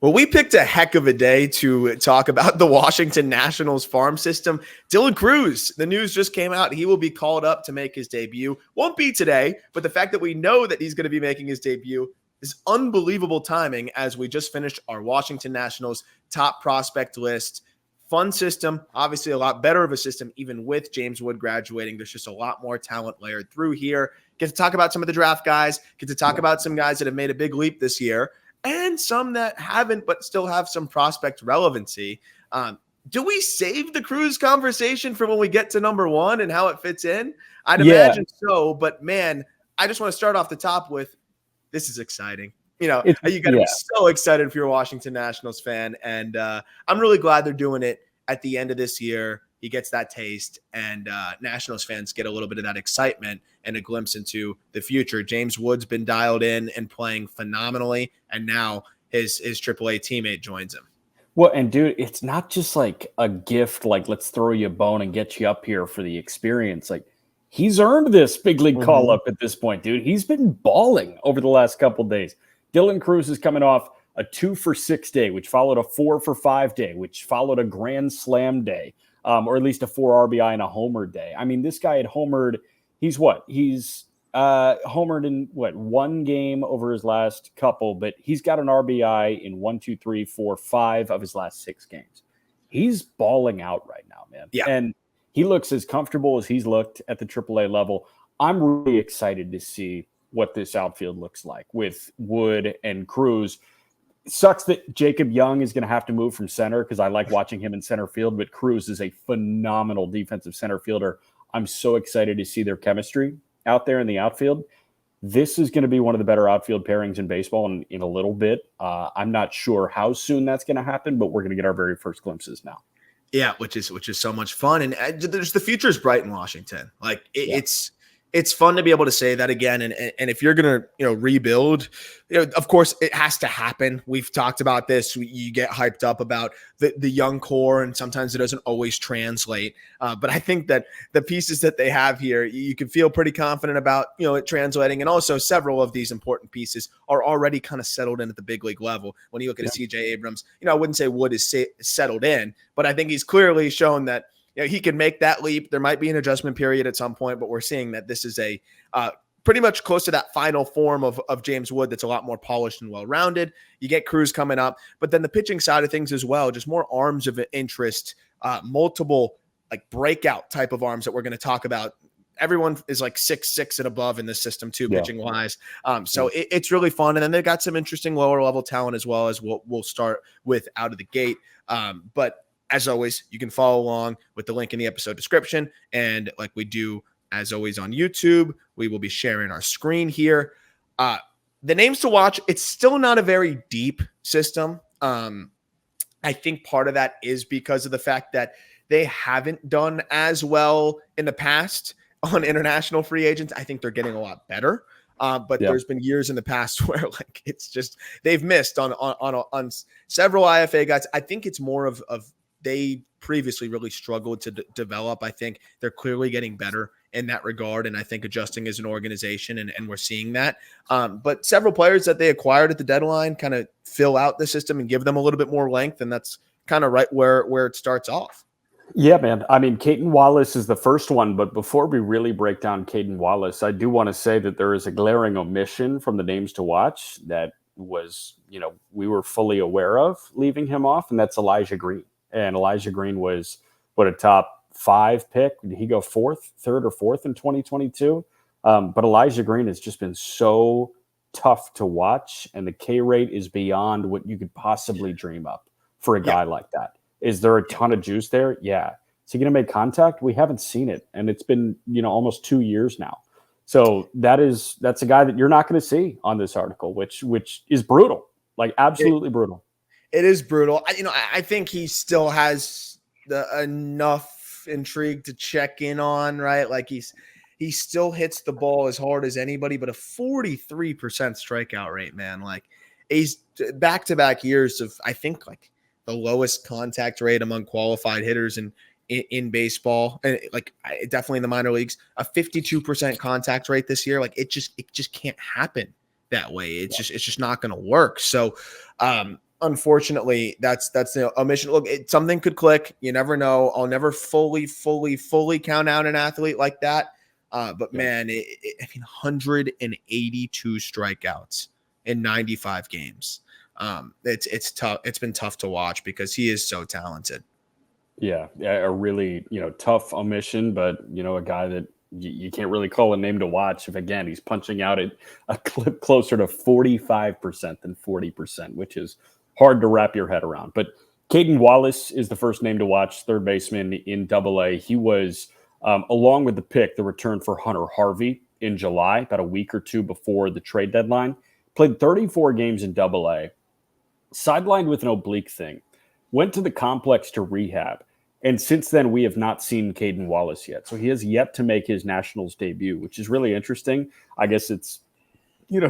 Well, we picked a heck of a day to talk about the Washington Nationals farm system. Dylan Crews, the news just came out. He will be called up to make his debut. Won't be today, but the fact that we know that he's going to be making his debut is unbelievable timing as we just finished our Washington Nationals top prospect list. Fun system, obviously a lot better of a system, even with James Wood graduating. There's just a lot more talent layered through here. Get to talk about some of the draft guys, get to talk about some guys that have made a big leap this year, and some that haven't but still have some prospect relevancy. Do we save the Crews conversation for when we get to number one and how it fits in? I'd imagine so, but man, I just want to start off the top with, this is exciting. You got to be so excited if you're a Washington Nationals fan, and I'm really glad they're doing it at the end of this year. He gets that taste, and Nationals fans get a little bit of that excitement and a glimpse into the future. James Wood's been dialed in and playing phenomenally, and now his AAA teammate joins him. Well, and dude, it's not just like a gift, like let's throw you a bone and get you up here for the experience. Like, he's earned this big league call up at this point, dude. He's been balling over the last couple of days. Dylan Crews is coming off a 2-for-6 day, which followed a 4-for-5 day, which followed a grand slam day. Or at least a 4 RBI and a homer day. I mean, this guy had homered. He's homered in one game over his last couple, but he's got an RBI in 1, 2, 3, 4, 5 of his last 6 games. He's balling out right now, man. Yeah. And he looks as comfortable as he's looked at the AAA level. I'm really excited to see what this outfield looks like with Wood and Crews. It sucks that Jacob Young is going to have to move from center because I like watching him in center field, but Crews is a phenomenal defensive center fielder. I'm so excited to see their chemistry out there in the outfield. This is going to be one of the better outfield pairings in baseball in a little bit. I'm not sure how soon that's going to happen, but we're going to get our very first glimpses now. Yeah, which is so much fun. And there's the future is bright in Washington. Like it's fun to be able to say that again. And if you're going to, rebuild, of course it has to happen. We've talked about this. You get hyped up about the young core, and sometimes it doesn't always translate. But I think that the pieces that they have here, you can feel pretty confident about, it translating. And also several of these important pieces are already kind of settled in at the big league level. When you look at a CJ Abrams, I wouldn't say Wood is settled in, but I think he's clearly shown that, he can make that leap. There might be an adjustment period at some point, but we're seeing that this is a pretty much close to that final form of James Wood that's a lot more polished and well-rounded. You get Crews coming up, but then the pitching side of things as well, just more arms of interest, multiple like breakout type of arms that we're going to talk about. Everyone is like 6'6" and above in this system too, pitching-wise. So it's really fun. And then they've got some interesting lower-level talent as well, as we'll start with out of the gate. But as always, you can follow along with the link in the episode description. And like we do, as always, on YouTube, we will be sharing our screen here. The names to watch, it's still not a very deep system. I think part of that is because of the fact that they haven't done as well in the past on international free agents. I think they're getting a lot better. But there's been years in the past where like it's just they've missed on several IFA guys. I think it's more of they previously really struggled to develop. I think they're clearly getting better in that regard, and I think adjusting as an organization, and we're seeing that. But several players that they acquired at the deadline kind of fill out the system and give them a little bit more length, and that's kind of right where it starts off. Yeah, man. I mean, Caden Wallace is the first one, but before we really break down Caden Wallace, I do want to say that there is a glaring omission from the names to watch that was, we were fully aware of leaving him off, and that's Elijah Green. And Elijah Green was a top 5 pick. Did he go 3rd or 4th in 2022? But Elijah Green has just been so tough to watch, and the K rate is beyond what you could possibly dream up for a guy like that. Is there a ton of juice there? Yeah. Is he going to make contact? We haven't seen it, and it's been almost 2 years now. So that's a guy that you're not going to see on this article, which is brutal, like absolutely brutal. It is brutal. I think he still has enough intrigue to check in on, right? Like he still hits the ball as hard as anybody, but a 43% strikeout rate, man. Like he's back-to-back years of, I think, like the lowest contact rate among qualified hitters in baseball, and definitely in the minor leagues, a 52% contact rate this year. Like it just can't happen that way. It's just not going to work. So, unfortunately, that's the omission. Look, something could click. You never know. I'll never fully count out an athlete like that. But man, I mean, 182 strikeouts in 95 games. It's tough. It's been tough to watch because he is so talented. Yeah, a really, tough omission, but, a guy that you can't really call a name to watch if, again, he's punching out at a clip closer to 45% than 40%, which is hard to wrap your head around. But Caden Wallace is the first name to watch, third baseman in Double-A. He was, along with the pick, the return for Hunter Harvey in July, about a week or two before the trade deadline. Played 34 games in Double-A, sidelined with an oblique thing, went to the complex to rehab. And since then, we have not seen Caden Wallace yet. So he has yet to make his Nationals debut, which is really interesting. I guess it's,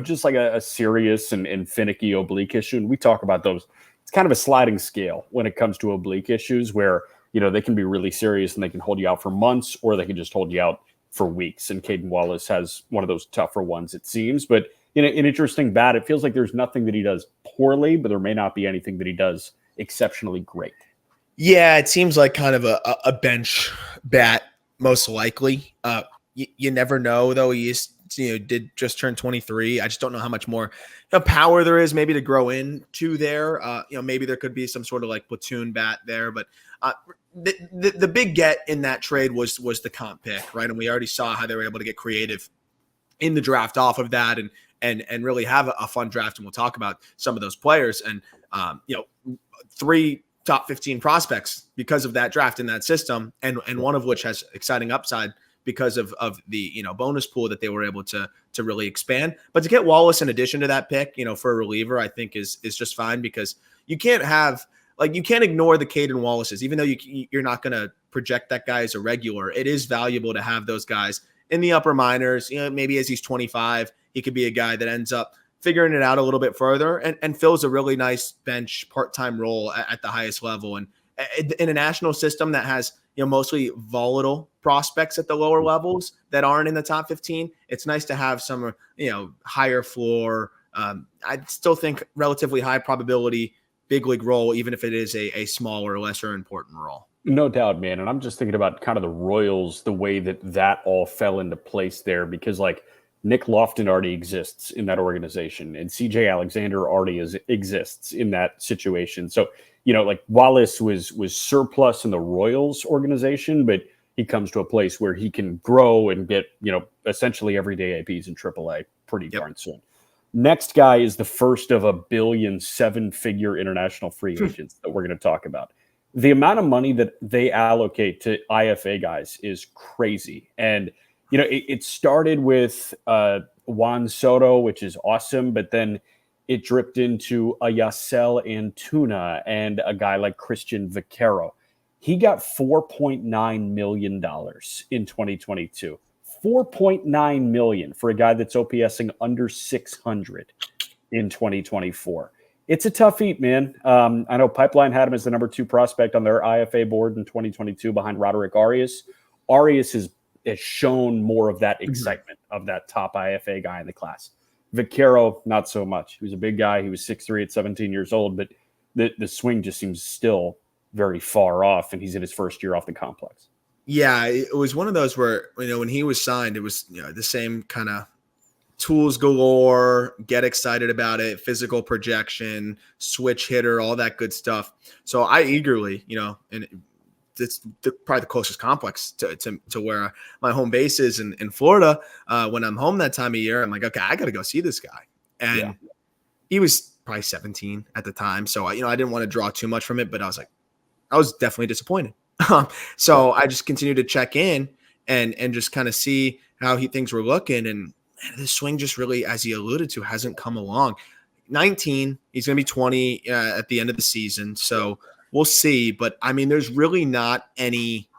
just like a serious and finicky oblique issue. And we talk about those. It's kind of a sliding scale when it comes to oblique issues where, they can be really serious and they can hold you out for months or they can just hold you out for weeks. And Caden Wallace has one of those tougher ones, it seems. But an interesting bat. It feels like there's nothing that he does poorly, but there may not be anything that he does exceptionally great. Yeah, it seems like kind of a bench bat, most likely. You never know, though. He is, did just turn 23. I just don't know how much more power there is maybe to grow into there. Maybe there could be some sort of like platoon bat there. But the big get in that trade was the comp pick, right? And we already saw how they were able to get creative in the draft off of that and really have a fun draft. And we'll talk about some of those players. And, 3 top 15 prospects because of that draft in that system, and one of which has exciting upside because of the bonus pool that they were able to really expand. But to get Wallace in addition to that pick, for a reliever, I think is just fine because you can't ignore the Caden Wallaces, even though you're not going to project that guy as a regular. It is valuable to have those guys in the upper minors. Maybe as he's 25, he could be a guy that ends up figuring it out a little bit further and fills a really nice bench part-time role at the highest level. And in a national system that has, mostly volatile prospects at the lower levels that aren't in the top 15, it's nice to have some, higher floor. I still think relatively high probability big league role, even if it is a smaller, lesser important role. No doubt, man. And I'm just thinking about kind of the Royals, the way that all fell into place there, because Nick Lofton already exists in that organization, and CJ Alexander already exists in that situation. So, Wallace was surplus in the Royals organization, but he comes to a place where he can grow and get, essentially everyday APs in AAA pretty darn soon. Next guy is the first of a billion 7-figure international free agents that we're going to talk about. The amount of money that they allocate to IFA guys is crazy. And it started with Juan Soto, which is awesome, but then it dripped into a Hassell and Tena and a guy like Christian Vaquero. He got $4.9 million in 2022. $4.9 million for a guy that's OPSing under 600 in 2024. It's a tough eat, man. I know Pipeline had him as the number 2 prospect on their IFA board in 2022 behind Roderick Arias. Arias has shown more of that excitement of that top IFA guy in the class. Vaquero, not so much. He was a big guy. He was 6'3" at 17 years old, but the swing just seems still very far off, and he's in his first year off the complex. Yeah, it was one of those where, when he was signed, it was the same kind of tools galore, get excited about it, physical projection, switch hitter, all that good stuff. So I eagerly, and it's probably the closest complex to where my home base is in Florida. When I'm home that time of year, I'm like, okay, I got to go see this guy. And he was probably 17 at the time. So, I didn't want to draw too much from it, but I was definitely disappointed. So I just continued to check in and just kind of see how things were looking. And man, the swing just really, as he alluded to, hasn't come along. 19, he's going to be 20 at the end of the season. So we'll see. But I mean, there's really not any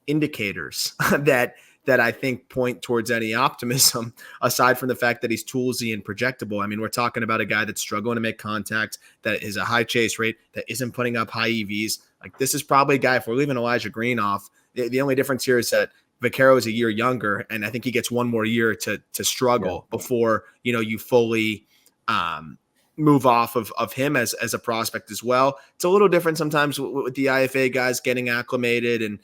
indicators that I think point towards any optimism aside from the fact that he's toolsy and projectable. I mean, we're talking about a guy that's struggling to make contact, that is a high chase rate, that isn't putting up high EVs. Like, this is probably a guy, if we're leaving Elijah Green off, the only difference here is that Vaquero is a year younger, and I think he gets one more year to struggle before, you fully move off of him as a prospect as well. It's a little different sometimes with the IFA guys getting acclimated, and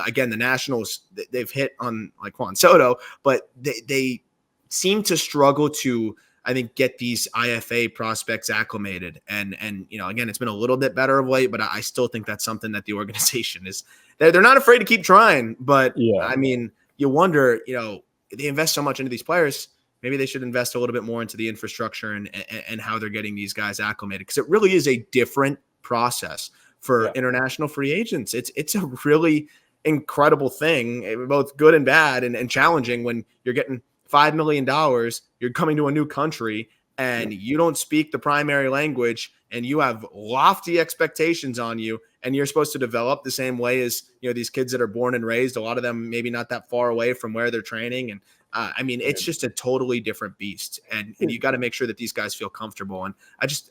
again, the Nationals, they've hit on like Juan Soto, but they seem to struggle to, I think, get these IFA prospects acclimated. And again, it's been a little bit better of late, but I still think that's something that the organization is, they're not afraid to keep trying. But I mean, you wonder, they invest so much into these players. Maybe they should invest a little bit more into the infrastructure and how they're getting these guys acclimated, because it really is a different process for international free agents. It's a really incredible thing, both good and bad, and challenging when you're getting $5 million, you're coming to a new country and you don't speak the primary language, and you have lofty expectations on you, and you're supposed to develop the same way as, these kids that are born and raised, a lot of them maybe not that far away from where they're training. And I mean, it's just a totally different beast, and you got to make sure that these guys feel comfortable. And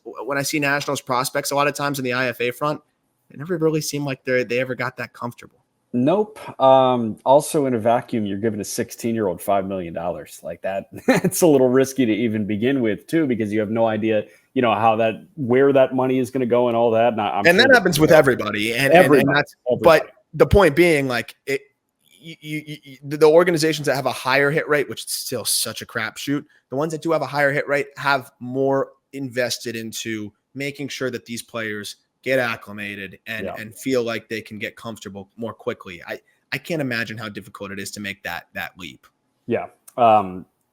when I see Nationals prospects, a lot of times in the IFA front, it never really seemed like they ever got that comfortable. Nope. Also, in a vacuum, you're giving a 16-year-old $5 million like that. It's a little risky to even begin with, too, because you have no idea, where that money is going to go and all that. And that happens with everybody. And that's, but the point being, like, the organizations that have a higher hit rate, which is still such a crapshoot, the ones that do have a higher hit rate have more invested into making sure that these players get acclimated and feel like they can get comfortable more quickly. I can't imagine how difficult it is to make that leap. Yeah.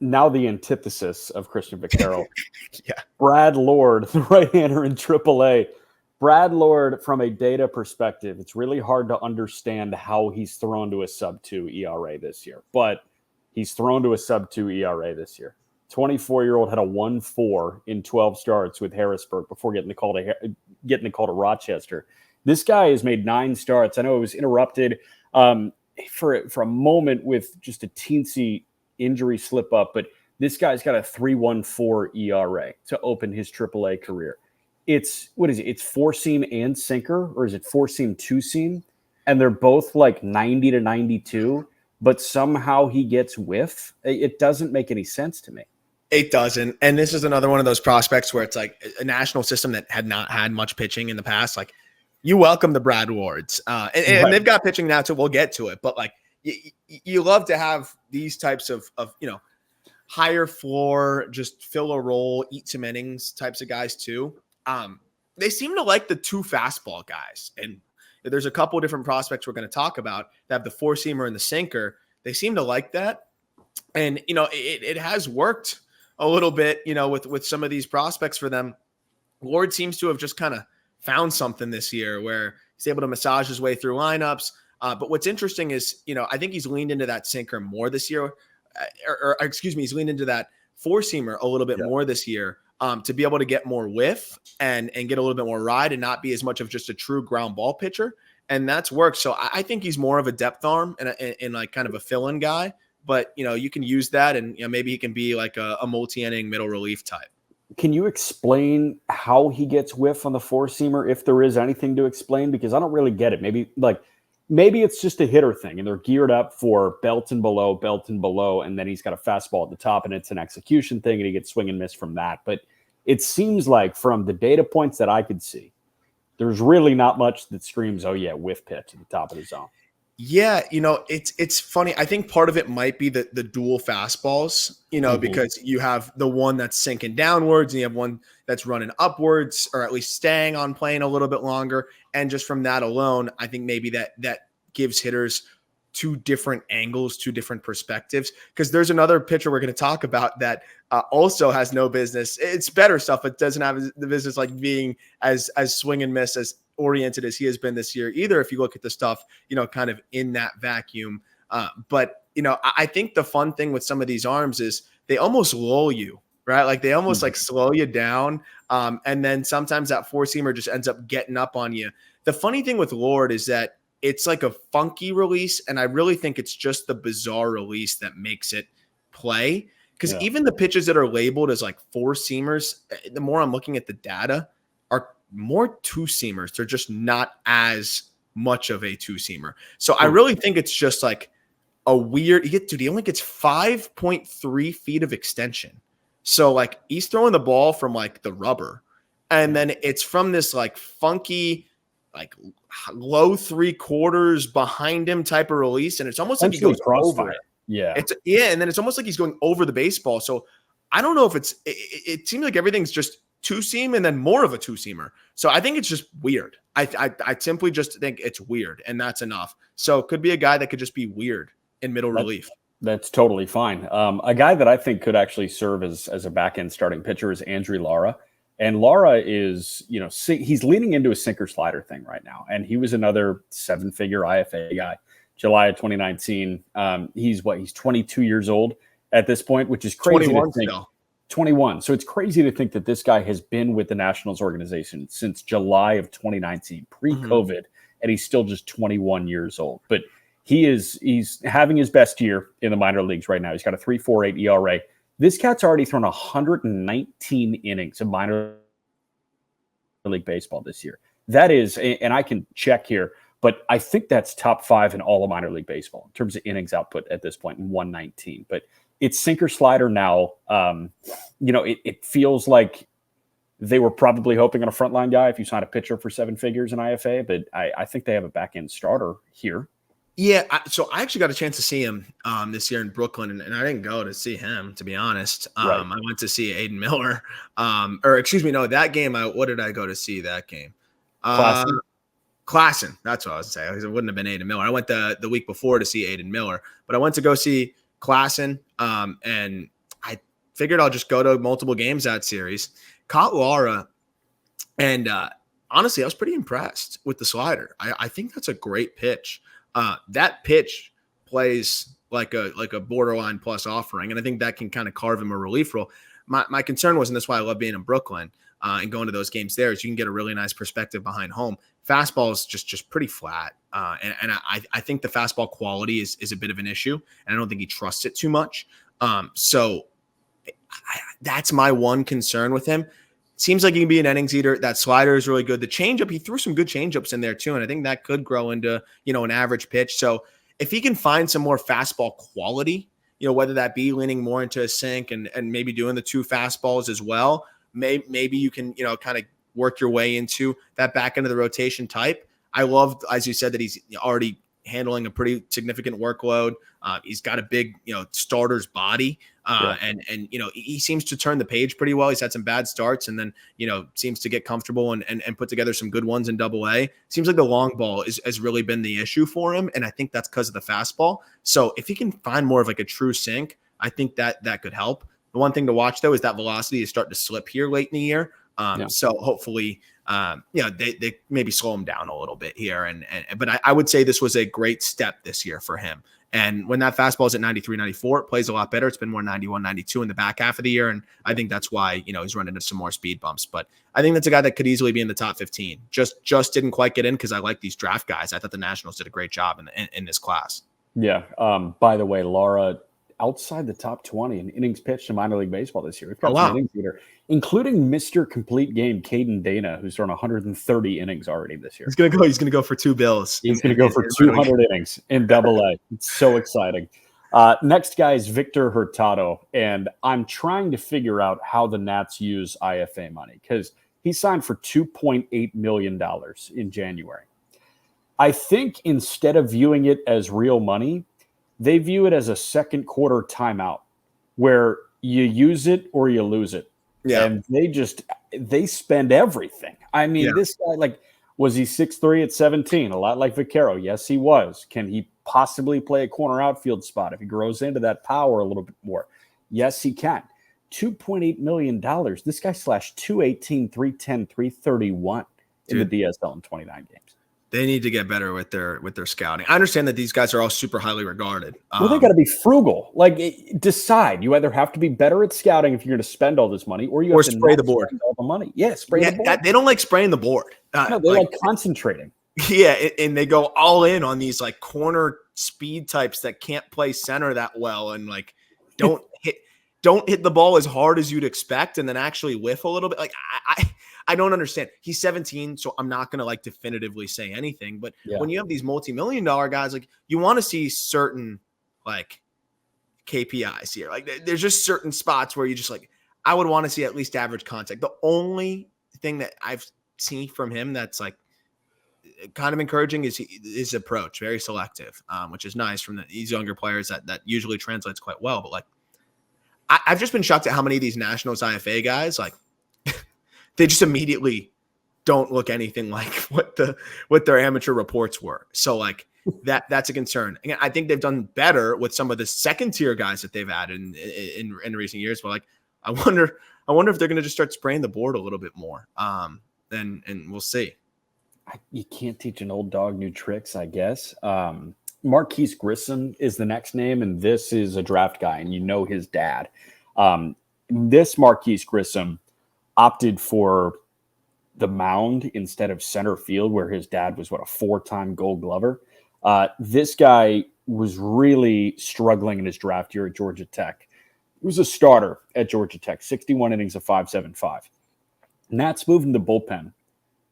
Now the antithesis of Christian Vaquero. Brad Lord, the right-hander in AAA. Brad Lord, from a data perspective, it's really hard to understand how he's thrown to a sub-2 ERA this year, but he's thrown to a sub-2 ERA this year. 24-year-old had a 1.4 in 12 starts with Harrisburg before getting the call to Rochester. This guy has made 9 starts. I know it was interrupted for a moment with just a teensy injury slip up, but this guy's got a 3.14 ERA to open his AAA career. It's It's 4-seam and sinker, or is it 4-seam 2-seam? And they're both like 90 to 92, but somehow he gets whiff. It doesn't make any sense to me. It doesn't. And this is another one of those prospects where it's like a national system that had not had much pitching in the past. Like, you welcome the Brad Wards. And they've got pitching now, too. We'll get to it. But, like, you love to have these types of higher floor, just fill a role, eat some innings types of guys, too. They seem to like the 2 fastball guys. And there's a couple of different prospects we're going to talk about that have the 4-seamer and the sinker. They seem to like that. And, it has worked a little bit, with some of these prospects for them. Lord seems to have just kind of found something this year where he's able to massage his way through lineups. But what's interesting is, I think he's leaned into that sinker more this year, he's leaned into that 4-seamer a little bit more this year, to be able to get more whiff and get a little bit more ride and not be as much of just a true ground ball pitcher. And that's worked. So I think he's more of a depth arm and like kind of a fill-in guy. But, you can use that, and maybe he can be like a multi-inning middle relief type. Can you explain how he gets whiff on the 4-seamer, if there is anything to explain? Because I don't really get it. Maybe it's just a hitter thing, and they're geared up for belt and below, and then he's got a fastball at the top, and it's an execution thing, and he gets swing and miss from that. But it seems like, from the data points that I could see, there's really not much that screams, oh yeah, whiff pitch at the top of the zone. Yeah, it's funny. I think part of it might be the dual fastballs, because you have the one that's sinking downwards and you have one that's running upwards, or at least staying on plane a little bit longer. And just from that alone, I think maybe that gives hitters 2 different angles, 2 different perspectives. Because there's another pitcher we're going to talk about that also has no business. It's better stuff, but doesn't have the business like being as swing and miss as oriented as he has been this year either, if you look at the stuff, kind of in that vacuum. But I think the fun thing with some of these arms is they almost lull you, right? Like they almost like slow you down. And then sometimes that 4-seamer just ends up getting up on you. The funny thing with Lord is that it's like a funky release. And I really think it's just the bizarre release that makes it play. Because even the pitches that are labeled as like 4-seamers, the more I'm looking at the data, are more 2-seamers. They're just not as much of a 2-seamer. So I really think it's just like a weird, he only gets 5.3 feet of extension. So like he's throwing the ball from like the rubber, and then it's from this like funky, like low 3/4 behind him type of release, and it's almost like he goes over it. Yeah. And then it's almost like he's going over the baseball. So I don't know if it seems like everything's just two seam and then more of a two seamer. So I think it's just weird. I simply just think it's weird, and that's enough. So it could be a guy that could just be weird in middle relief. That's totally fine. A guy that I think could actually serve as a back end starting pitcher is Andrew Lara. And Lara is, he's leaning into a sinker slider thing right now. And he was another 7-figure IFA guy, July of 2019. He's 22 years old at this point, which is crazy to think. Still. 21. So it's crazy to think that this guy has been with the Nationals organization since July of 2019, pre-COVID, and he's still just 21 years old. But he's having his best year in the minor leagues right now. He's got a 3.48 ERA. This cat's already thrown 119 innings of minor league baseball this year. That is, and I can check here, but I think that's top 5 in all of minor league baseball in terms of innings output at this point in 119. But it's sinker slider now. It feels like they were probably hoping on a frontline guy if you sign a pitcher for 7 figures in IFA, but I think they have a back end starter here. Yeah, so I actually got a chance to see him this year in Brooklyn, and I didn't go to see him, to be honest. Right. I went to see Aiden Miller, that game. What did I go to see that game? Klassen. That's what I was saying. It wouldn't have been Aiden Miller. I went the week before to see Aiden Miller, but I went to go see Klassen, and I figured I'll just go to multiple games that series. Caught Lara, and honestly, I was pretty impressed with the slider. I think that's a great pitch. That pitch plays like a borderline plus offering, and I think that can kind of carve him a relief role. My concern was, and that's why I love being in Brooklyn and going to those games there, is you can get a really nice perspective behind home. Fastball is just pretty flat, and I think the fastball quality is a bit of an issue, and I don't think he trusts it too much. So that's my one concern with him. Seems like he can be an innings eater. That slider is really good. The changeup, he threw some good changeups in there too, and I think that could grow into an average pitch. So if he can find some more fastball quality, whether that be leaning more into a sink and maybe doing the 2 fastballs as well, maybe you can kind of work your way into that back end of the rotation type. I loved, as you said, that he's already handling a pretty significant workload. He's got a big, starter's body. And he seems to turn the page pretty well. He's had some bad starts and then, seems to get comfortable and put together some good ones in Double-A. Seems like the long ball has really been the issue for him. And I think that's because of the fastball. So if he can find more of like a true sink, I think that could help. The one thing to watch though is that velocity is starting to slip here late in the year. So hopefully, they maybe slow him down a little bit here. But I would say this was a great step this year for him. And when that fastball is at 93, 94, it plays a lot better. It's been more 91, 92 in the back half of the year. And I think that's why, he's running into some more speed bumps. But I think that's a guy that could easily be in the top 15. Just didn't quite get in because I like these draft guys. I thought the Nationals did a great job in this class. Yeah. By the way, Lara, outside the top 20 in innings pitched in minor league baseball this year. We've got some innings leader, including Mr. Complete Game, Caden Dana, who's thrown 130 innings already this year. He's gonna go for 2 bills. He's gonna go for 200 innings in Double-A. It's so exciting. Next guy is Victor Hurtado, and I'm trying to figure out how the Nats use IFA money because he signed for $2.8 million in January. I think instead of viewing it as real money, they view it as a second quarter timeout where you use it or you lose it. Yeah. And they spend everything. I mean, This guy, was he 6'3" at 17? A lot like Vaquero. Yes, he was. Can he possibly play a corner outfield spot if he grows into that power a little bit more? Yes, he can. $2.8 million. This guy slashed 218, 310, 331 in the DSL in 29 games. They need to get better with their scouting. I understand that these guys are all super highly regarded. Well, they got to be frugal. Decide. You either have to be better at scouting if you're going to spend all this money, or you have to spray the board. Spend all the money. Yeah, spray the board. They don't like spraying the board. No, they like concentrating. Yeah, and they go all in on these corner speed types that can't play center that well, and don't hit the ball as hard as you'd expect, and then actually whiff a little bit. I don't understand. He's 17, so I'm not going to definitively say anything. But when you have these multi-million-dollar guys, you want to see certain KPIs here. There's just certain spots where you just I would want to see at least average contact. The only thing that I've seen from him that's like kind of encouraging is his approach, very selective, which is nice from these younger players that usually translates quite well. But like, I've just been shocked at how many of these Nationals IFA guys, like they just immediately don't look anything like what their amateur reports were. So like that's a concern. Again, I think they've done better with some of the second tier guys that they've added in recent years. But like, I wonder if they're going to just start spraying the board a little bit more. And we'll see. You can't teach an old dog new tricks, I guess. Marquise Grissom is the next name, and this is a draft guy, and you know his dad. This Marquise Grissom opted for the mound instead of center field, where his dad was, a 4-time Gold Glover. This guy was really struggling in his draft year at Georgia Tech. He was a starter at Georgia Tech, 61 innings of 5.75. Nats moved him to bullpen.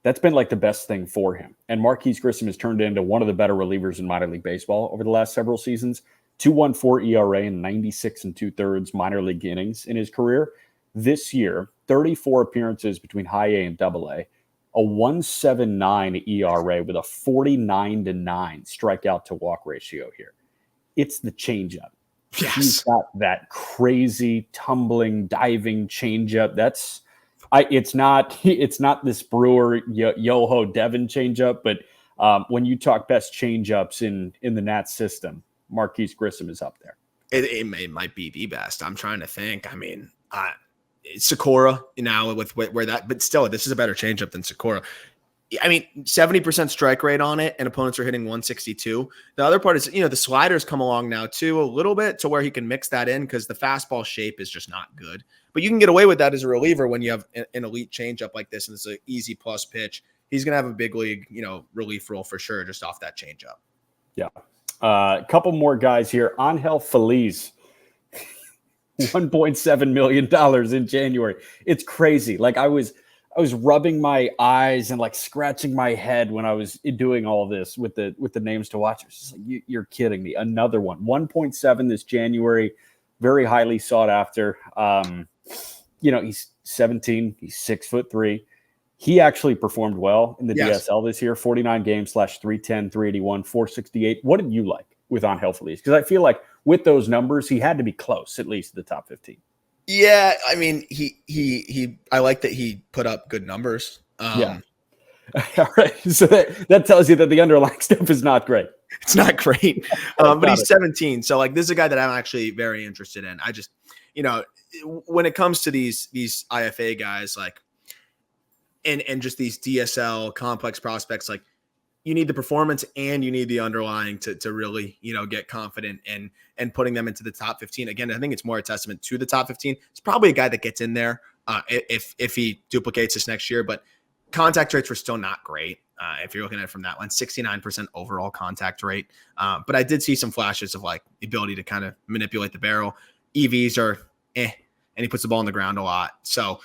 That's been like the best thing for him. And Marquise Grissom has turned into one of the better relievers in minor league baseball over the last several seasons. 2.14 ERA and 96 2/3 minor league innings in his career. This year, 34 appearances between high A and double A, a 1.79 ERA with a 49-9 strikeout to walk ratio here. It's the changeup. Yes. He's got that crazy, tumbling, diving changeup. It's not this Brewer Yoho Devon changeup, but when you talk best changeups in the Nats system, Marquise Grissom is up there. It might be the best. I'm trying to think. I mean, Sykora now with where that, but still, this is a better changeup than Sykora. I mean, 70% strike rate on it, and opponents are hitting 162. The other part is, the sliders come along now too a little bit to where he can mix that in because the fastball shape is just not good. But you can get away with that as a reliever when you have an elite changeup like this, and it's an easy plus pitch. He's going to have a big league, relief role for sure, just off that changeup. Yeah. A couple more guys here. Angel Feliz, $1.7 million in January. It's crazy. Like I was rubbing my eyes and like scratching my head when I was doing all this with the names to watch. It's just like, you're kidding me. Another one, 1.7 this January, very highly sought after. He's 17. He's 6'3". He actually performed well in the DSL this year. 49 games, /310, 381, 468. What did you like with Angel Feliz? Because I feel like with those numbers, he had to be close, at least to the top 15. Yeah, I mean, I like that he put up good numbers. Yeah. All right. So that tells you that the underlying stuff is not great. It's not great. But he's 17. So like, this is a guy that I'm actually very interested in. I just, when it comes to these IFA guys, like, and just these DSL complex prospects, like, you need the performance and you need the underlying to really, get confident and putting them into the top 15. Again, I think it's more a testament to the top 15. It's probably a guy that gets in there if he duplicates this next year, but contact rates were still not great. If you're looking at it from that one, 69% overall contact rate. But I did see some flashes of like the ability to kind of manipulate the barrel. EVs are and he puts the ball on the ground a lot. So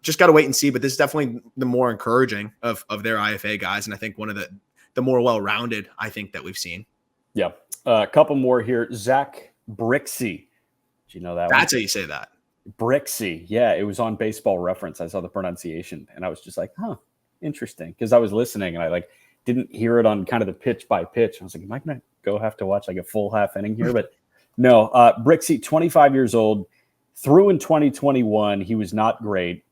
just got to wait and see, but this is definitely the more encouraging of their IFA guys. And I think one of the more well-rounded, I think, that we've seen. Yeah. A couple more here. Zach Brixey. Did you know that? That's how you say that. Brixey. Yeah, it was on Baseball Reference. I saw the pronunciation and I was just like, interesting. Because I was listening and I didn't hear it on kind of the pitch by pitch. I was like, am I going to have to watch like a full half inning here? But no, Brixey, 25 years old, threw in 2021. He was not great,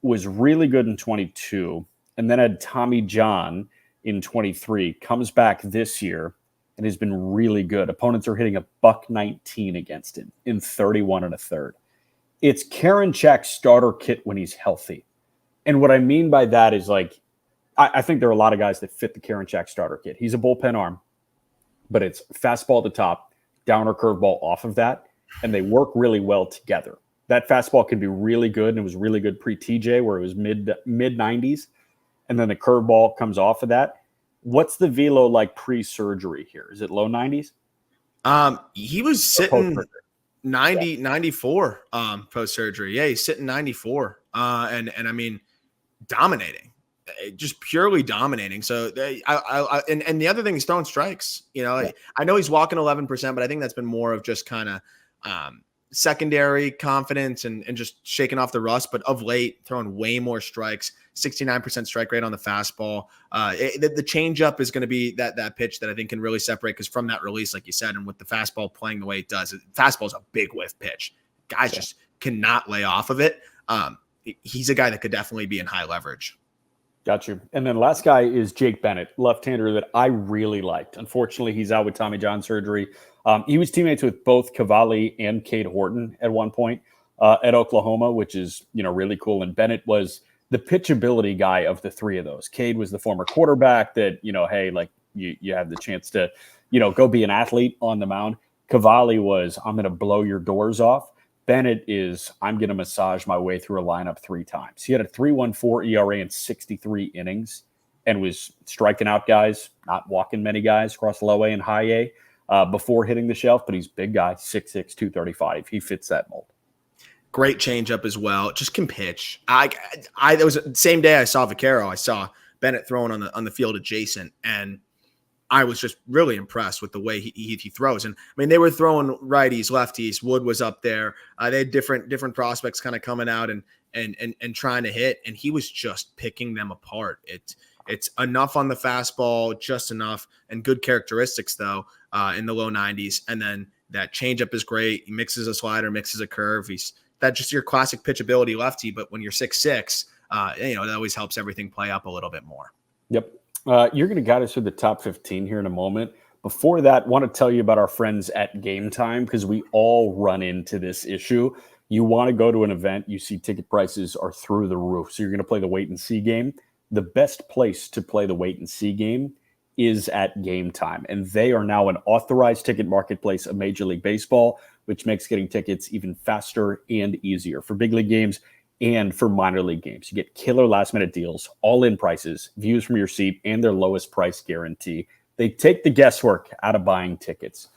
was really good in 22, and then had Tommy John in 23, comes back this year and has been really good. Opponents are hitting a $119 against him in 31 1/3. It's Karinchak's starter kit when he's healthy. And what I mean by that is like, I think there are a lot of guys that fit the Karinchak starter kit. He's a bullpen arm, but it's fastball at the top, downer curveball off of that, and they work really well together. That fastball can be really good, and it was really good pre-TJ where it was mid 90s. And then the curveball comes off of that. What's the velo like pre-surgery here? Is it low 90s? He was sitting 94 post-surgery. Yeah, he's sitting 94. And I mean, dominating, just purely dominating. So and the other thing is throwing strikes. I know he's walking 11%, but I think that's been more of just kind of secondary confidence and just shaking off the rust, but of late throwing way more strikes, 69% strike rate on the fastball. The changeup is going to be that pitch that I think can really separate, because from that release, like you said, and with the fastball playing the way it does, fastball is a big whiff pitch. Guys just cannot lay off of it. He's a guy that could definitely be in high leverage. Got you. And then last guy is Jake Bennett, left-hander that I really liked. Unfortunately, he's out with Tommy John surgery. He was teammates with both Cavalli and Cade Horton at one point at Oklahoma, which is, really cool. And Bennett was the pitchability guy of the three of those. Cade was the former quarterback that, hey, like you have the chance to, go be an athlete on the mound. Cavalli was, I'm going to blow your doors off. Bennett is, I'm going to massage my way through a lineup 3 times. He had a 3.14 ERA in 63 innings and was striking out guys, not walking many guys across low A and high A before hitting the shelf, but he's a big guy, 6'6", 235. He fits that mold. Great changeup as well. Just can pitch. That was the same day I saw Vaquero. I saw Bennett throwing on the field adjacent, and I was just really impressed with the way he throws. And I mean, they were throwing righties, lefties. Wood was up there. They had different prospects kind of coming out and trying to hit, and he was just picking them apart. It's enough on the fastball, just enough, and good characteristics though in the low 90s. And then that changeup is great. He mixes a slider, mixes a curve. He's that just your classic pitchability lefty. But when you're 6'6", that always helps everything play up a little bit more. Yep. You're going to guide us through the top 15 here in a moment. Before that, want to tell you about our friends at GameTime, because we all run into this issue. You want to go to an event, you see ticket prices are through the roof. So you're going to play the wait and see game. The best place to play the wait and see game is at GameTime. And they are now an authorized ticket marketplace of Major League Baseball, which makes getting tickets even faster and easier for big league games and for minor league games. You get killer last-minute deals, all-in prices, views from your seat, and their lowest price guarantee. They take the guesswork out of buying tickets.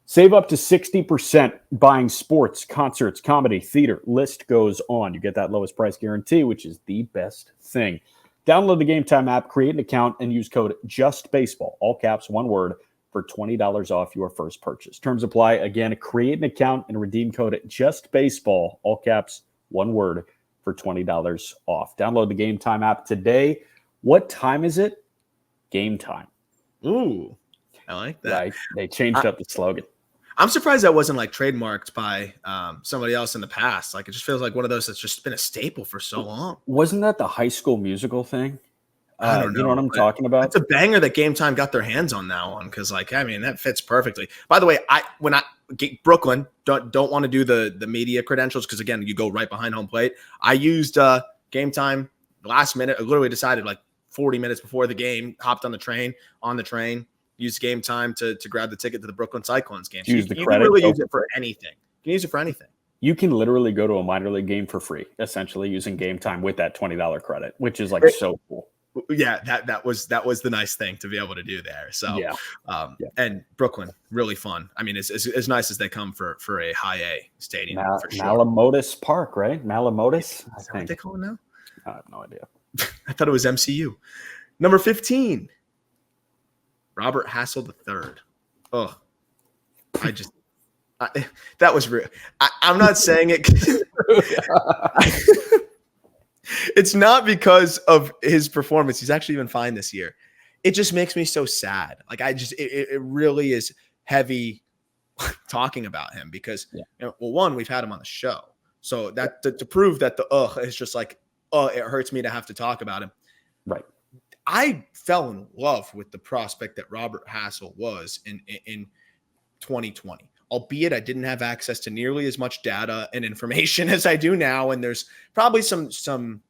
Save up to 60% buying sports, concerts, comedy, theater. List goes on. You get that lowest price guarantee, which is the best thing. Download the GameTime app, create an account, and use code JUSTBASEBALL, all caps, one word, for $20 off your first purchase. Terms apply. Again, create an account and redeem code JUSTBASEBALL, all caps, one word, for $20 off. Download the GameTime app today. What time is it? Game time. Ooh, I like that. Right. They changed up the slogan. I'm surprised that wasn't like trademarked by somebody else in the past. Like, it just feels like one of those that's just been a staple for so long. Wasn't that the High School Musical thing? I don't know. You know what I'm talking about? It's a banger that GameTime got their hands on that one, because, like, I mean, that fits perfectly. By the way, when Brooklyn don't want to do the media credentials, because again, you go right behind home plate. I used GameTime last minute. I literally decided like 40 minutes before the game, hopped on the train, used GameTime to grab the ticket to the Brooklyn Cyclones game. So you can really use it for anything. You can use it for anything. You can literally go to a minor league game for free, essentially using GameTime with that $20 credit, which is like so cool. Yeah, that was the nice thing to be able to do there. So, and Brooklyn, really fun. I mean, it's as nice as they come for a high A stadium. For sure. Malamotis Park, right? Malamotis. Is that what they call it now? I have no idea. I thought it was MCU. Number 15, Robert Hassell III. Oh, that was real. I'm not saying it. It's not because of his performance. He's actually been fine this year. It just makes me so sad. Like, it really is heavy talking about him, because, one, we've had him on the show. So that to prove that is just like, it hurts me to have to talk about him. Right. I fell in love with the prospect that Robert Hassell was in 2020. Albeit I didn't have access to nearly as much data and information as I do now. And there's probably some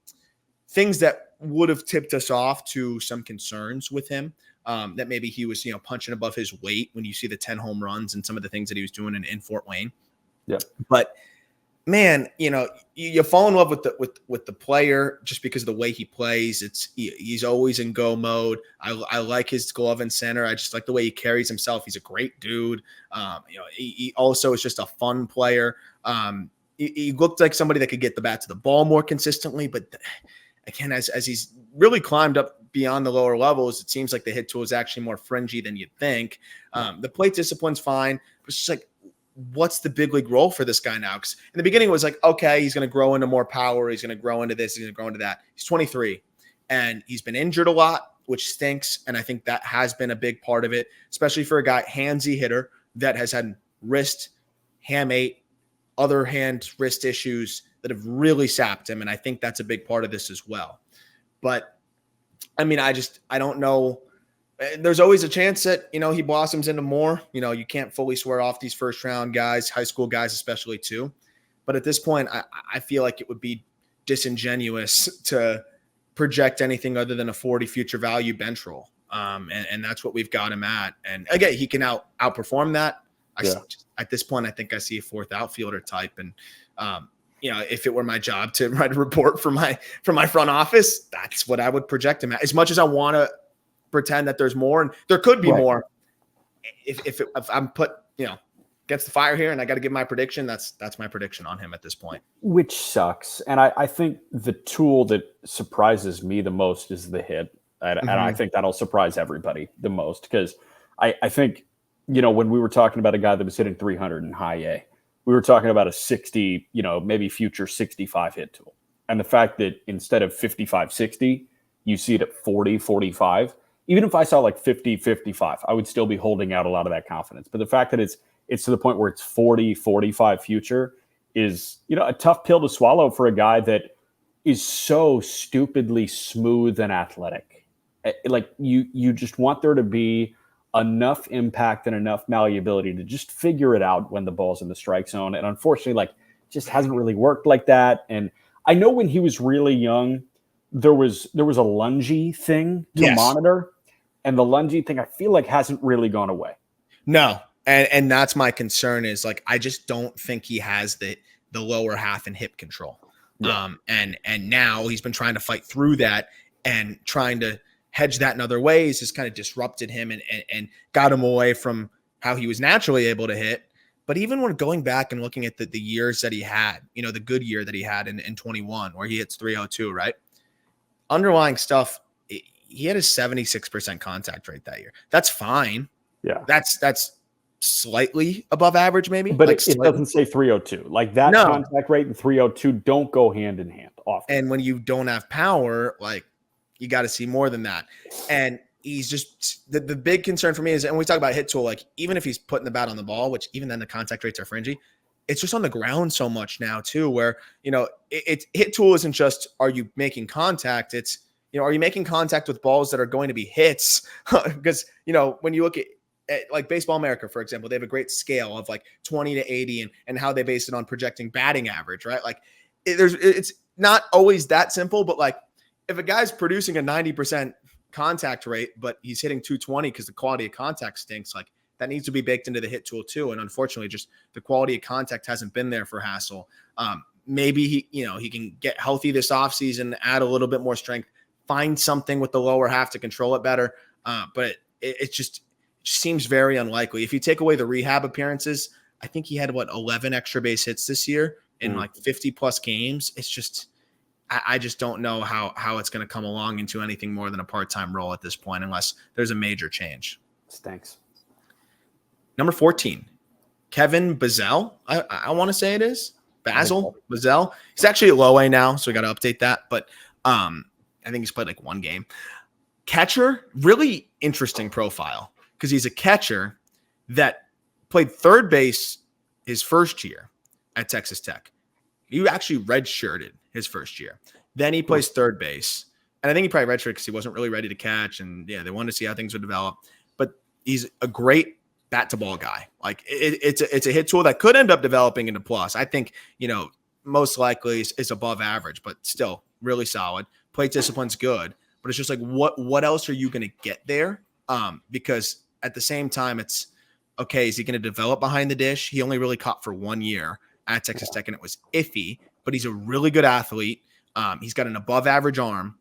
things that would have tipped us off to some concerns with him, that maybe he was, punching above his weight when you see the 10 home runs and some of the things that he was doing in Fort Wayne. Yeah. But man, you fall in love with the player just because of the way he plays. He's always in go mode. I like his glove and center. I just like the way he carries himself. He's a great dude. He also is just a fun player. He looked like somebody that could get the bat to the ball more consistently, but again, as he's really climbed up beyond the lower levels, it seems like the hit tool is actually more fringy than you'd think. The plate discipline's fine, but it's just like, what's the big league role for this guy now? Because in the beginning it was like, okay, he's going to grow into more power. He's going to grow into this. He's going to grow into that. He's 23 and he's been injured a lot, which stinks. And I think that has been a big part of it, especially for a guy, handsy hitter that has had wrist, hamate, other hand wrist issues that have really sapped him. And I think that's a big part of this as well. But I mean, I don't know. There's always a chance that, he blossoms into more. You can't fully swear off these first round guys, high school guys, especially too. But at this point, I feel like it would be disingenuous to project anything other than a 40 future value bench roll. And that's what we've got him at. And again, he can outperform that. At this point, I think I see a fourth outfielder type. And, if it were my job to write a report from my front office, that's what I would project him at. As much as I want to pretend that there's more, and there could be more. If I'm put, against the fire here and I got to give my prediction, that's my prediction on him at this point. Which sucks. And I think the tool that surprises me the most is the hit. And I think that'll surprise everybody the most, because I think, when we were talking about a guy that was hitting 300 in high A, we were talking about a 60, maybe future 65 hit tool. And the fact that instead of 55, 60, you see it at 40, 45, even if I saw like 50, 55, I would still be holding out a lot of that confidence. But the fact that it's to the point where it's 40, 45 future is, a tough pill to swallow for a guy that is so stupidly smooth and athletic. Like you just want there to be enough impact and enough malleability to just figure it out when the ball's in the strike zone. And unfortunately, just hasn't really worked like that. And I know when he was really young, there was a lungy thing to monitor. And the lungy thing, I feel like, hasn't really gone away. No. And that's my concern is I just don't think he has the lower half and hip control. Yeah. And now he's been trying to fight through that, and trying to hedge that in other ways has kind of disrupted him and got him away from how he was naturally able to hit. But even when going back and looking at the years that he had, the good year that he had in 21, where he hits 302, right? Underlying stuff, he had a 76% contact rate that year. That's fine. Yeah. That's slightly above average, maybe. But it doesn't say 302. Like that contact rate and 302 don't go hand in hand often. And when you don't have power, you got to see more than that. And he's just the big concern for me is, and we talk about hit tool, even if he's putting the bat on the ball, which even then the contact rates are fringy, it's just on the ground so much now too, where, it's hit tool isn't just, are you making contact? It's, are you making contact with balls that are going to be hits? Because, when you look at Baseball America, for example, they have a great scale of 20 to 80 and how they base it on projecting batting average, right? It's not always that simple, but if a guy's producing a 90% contact rate, but he's hitting 220 because the quality of contact stinks, that needs to be baked into the hit tool too. And unfortunately, just the quality of contact hasn't been there for Hassell. Maybe he can get healthy this offseason, add a little bit more strength, find something with the lower half to control it better. But it just seems very unlikely. If you take away the rehab appearances, I think he had 11 extra base hits this year in 50 plus games. It's just, I just don't know how it's going to come along into anything more than a part-time role at this point, unless there's a major change. Stinks. Number 14, Kevin Bazzell. I want to say it is Bazzell. He's actually at low A now, so we got to update that. But I think he's played one game. Catcher, really interesting profile, because he's a catcher that played third base his first year at Texas Tech. He actually redshirted his first year. Then he plays third base. And I think he probably redshirted because he wasn't really ready to catch. And they wanted to see how things would develop. But he's a great bat to ball guy. It's a hit tool that could end up developing into plus. I think, most likely is above average, but still really solid. Plate discipline's good. But it's just what else are you going to get there? Because at the same time, it's okay. Is he going to develop behind the dish? He only really caught for 1 year at Texas Tech, and it was iffy, but he's a really good athlete. He's got an above average arm.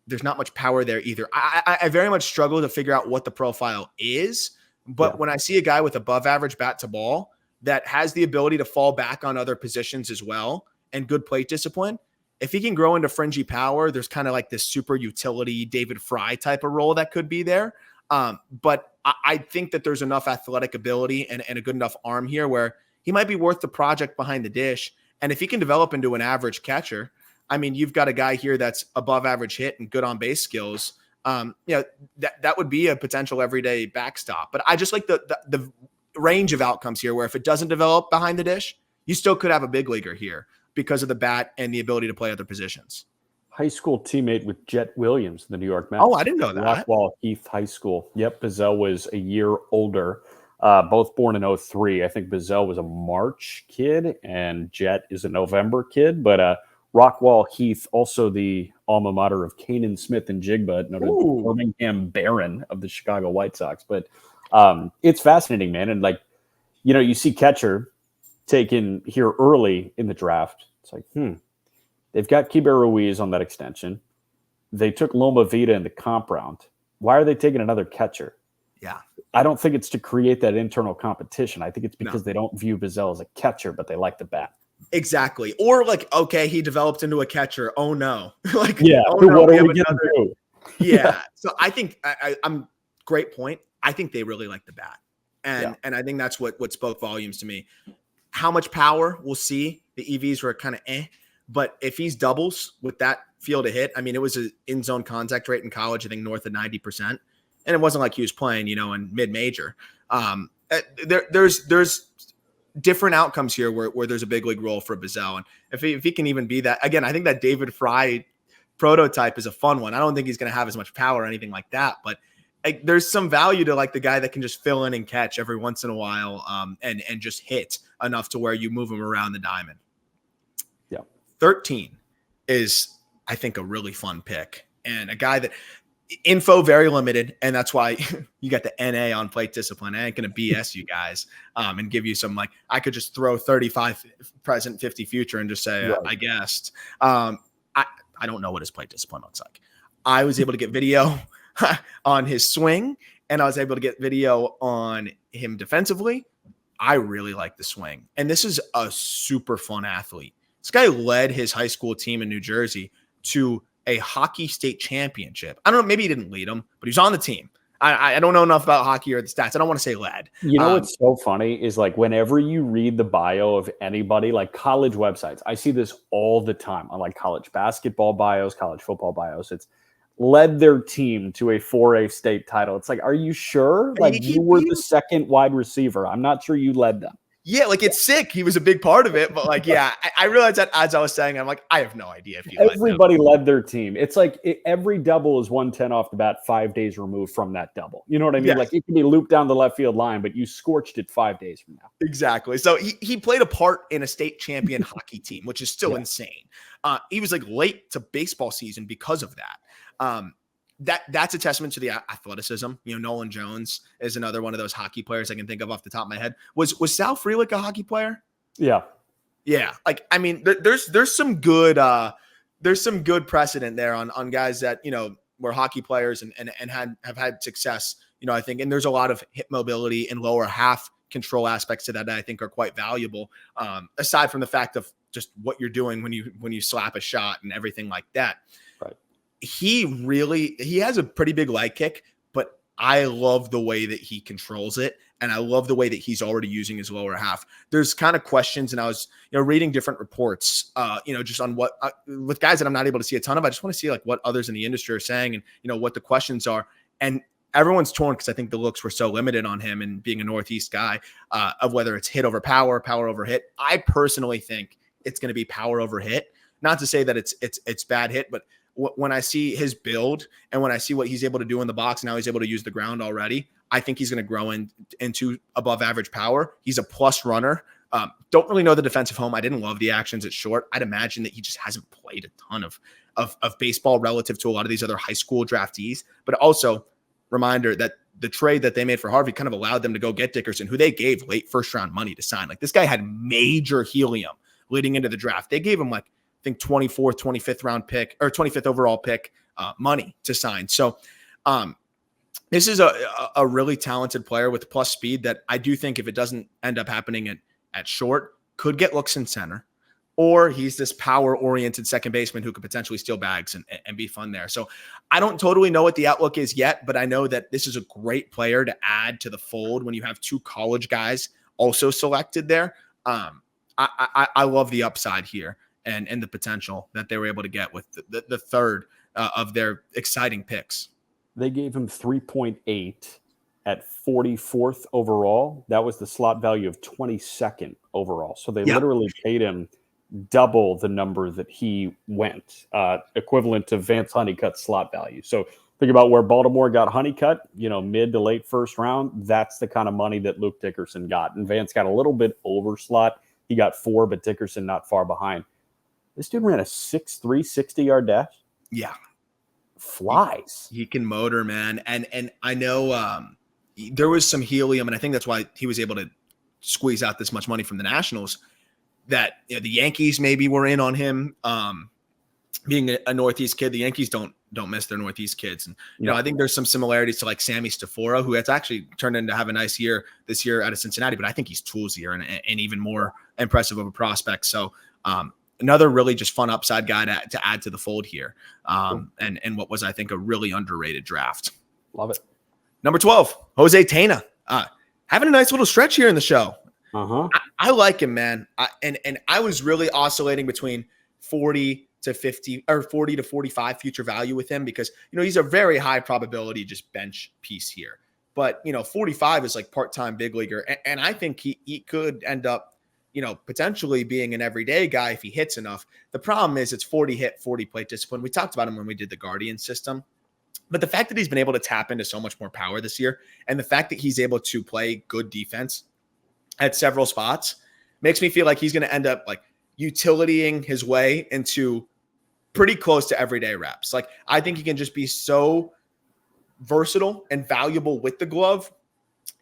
There's not much power there either. I very much struggle to figure out what the profile is, but when I see a guy with above average bat to ball that has the ability to fall back on other positions as well and good plate discipline, if he can grow into fringy power, there's kind of this super utility David Fry type of role that could be there. But I think that there's enough athletic ability and a good enough arm here where he might be worth the project behind the dish. And if he can develop into an average catcher, I mean, you've got a guy here that's above average hit and good on base skills. That would be a potential everyday backstop. But I just like the range of outcomes here where if it doesn't develop behind the dish, you still could have a big leaguer here because of the bat and the ability to play other positions. High school teammate with Jet Williams, the New York Mets. Oh, I didn't know that. Rockwall Heath High School. Yep, Bazzell was a year older. Both born in 03. I think Bazzell was a March kid and Jet is a November kid. But Rockwall Heath, also the alma mater of Kanan Smith and Jigba, noted Birmingham Baron of the Chicago White Sox. But it's fascinating, man. And you see catcher taken here early in the draft. It's like, they've got Kiber Ruiz on that extension. They took Lomavita in the comp round. Why are they taking another catcher? Yeah. I don't think it's to create that internal competition. I think it's because they don't view Bazzell as a catcher, but they like the bat. Exactly. Or okay, he developed into a catcher. Oh no. What are we going to do? Yeah. So I think I'm great point. I think they really like the bat. And I think that's what spoke volumes to me. How much power we'll see. The EVs were kind of but if he's doubles with that field of hit, I mean, it was an in-zone contact rate in college, I think north of 90%. And it wasn't like he was playing, in mid-major. There's different outcomes here where there's a big league role for Bazzell. And if he can even be that, again, I think that David Fry prototype is a fun one. I don't think he's going to have as much power or anything like that, but there's some value to the guy that can just fill in and catch every once in a while and just hit enough to where you move him around the diamond. 13 is, I think, a really fun pick and a guy that info very limited. And that's why you got the NA on plate discipline. I ain't going to BS you guys and give you some, I could just throw 35 present, 50 future and just say, I guessed. I don't know what his plate discipline looks like. I was able to get video on his swing and I was able to get video on him defensively. I really like the swing. And this is a super fun athlete. This guy led his high school team in New Jersey to a hockey state championship. I don't know, maybe he didn't lead them, but he was on the team. I don't know enough about hockey or the stats. I don't want to say led. What's so funny is whenever you read the bio of anybody, college websites, I see this all the time on college basketball bios, college football bios. It's led their team to a 4A state title. It's are you sure? You were the second wide receiver. I'm not sure you led them. Yeah, it's sick. He was a big part of it, but I realized that as I was saying, I'm I have no idea if you everybody led their team. It's every double is 110 off the bat, 5 days removed from that double. You know what I mean? Yes. It can be looped down the left field line, but you scorched it 5 days from now. Exactly. So he played a part in a state champion hockey team, which is still insane. He was late to baseball season because of that. That's a testament to the athleticism. Nolan Jones is another one of those hockey players I can think of off the top of my head. Was Sal Frelick a hockey player? Yeah. Yeah. There's some good precedent there on guys that, were hockey players and have had success, I think, and there's a lot of hip mobility and lower half control aspects to that I think are quite valuable. Aside from the fact of just what you're doing when you slap a shot and everything like that. Right. He has a pretty big leg kick, but I love the way that he controls it. And I love the way that he's already using his lower half. There's kind of questions. And I was, reading different reports, just on what, with guys that I'm not able to see a ton of. I just want to see what others in the industry are saying and, what the questions are. And everyone's torn because I think the looks were so limited on him and being a Northeast guy of whether it's hit over power, power over hit. I personally think it's going to be power over hit. Not to say that it's bad hit, but when I see his build and when I see what he's able to do in the box, and how he's able to use the ground already, I think he's going to grow into above average power. He's a plus runner. Don't really know the defensive home. I didn't love the actions at short. I'd imagine that he just hasn't played a ton of baseball relative to a lot of these other high school draftees. But also, reminder that the trade that they made for Harvey kind of allowed them to go get Dickerson, who they gave late first round money to sign. This guy had major helium leading into the draft. They gave him I think 24th, 25th round pick or 25th overall pick money to sign. So this is a really talented player with plus speed that I do think if it doesn't end up happening at short, could get looks in center. or he's this power-oriented second baseman who could potentially steal bags and be fun there. So I don't totally know what the outlook is yet, but I know that this is a great player to add to the fold when you have 2 college guys also selected there. I love the upside here and the potential that they were able to get with the third of their exciting picks. They gave him 3.8 at 44th overall. That was the slot value of 22nd overall. So they literally paid him double the number that he went, equivalent to Vance Honeycutt's slot value. So think about where Baltimore got Honeycutt, mid to late first round. That's the kind of money that Luke Dickerson got. And Vance got a little bit over slot. He got 4, but Dickerson not far behind. This dude ran a 6'3", 60-yard dash. Yeah. Flies. He can motor, man. And I know there was some helium, and I think that's why he was able to squeeze out this much money from the Nationals, that the Yankees maybe were in on him. Being a Northeast kid, the Yankees don't miss their Northeast kids. And, I think there's some similarities to like Sammy Stafora, who has actually turned into have a nice year this year out of Cincinnati, but I think he's toolsier and even more impressive of a prospect. So another really just fun upside guy to add to the fold here. And what was, I think, a really underrated draft. Love it. Number 12, Jose Tena. Having a nice little stretch here in the show. I like him, man. And I was really oscillating between 40 to 50 or 40 to 45 future value with him because, he's a very high probability just bench piece here. But, 45 is like part-time big leaguer. And I think he could end up, potentially being an everyday guy if he hits enough. The problem is it's 40 hit, 40 plate discipline. We talked about him when we did the Guardian system. But the fact that he's been able to tap into so much more power this year, and the fact that he's able to play good defense at several spots makes me feel like he's going to end up like utilitying his way into pretty close to everyday reps. Like, I think he can just be so versatile and valuable with the glove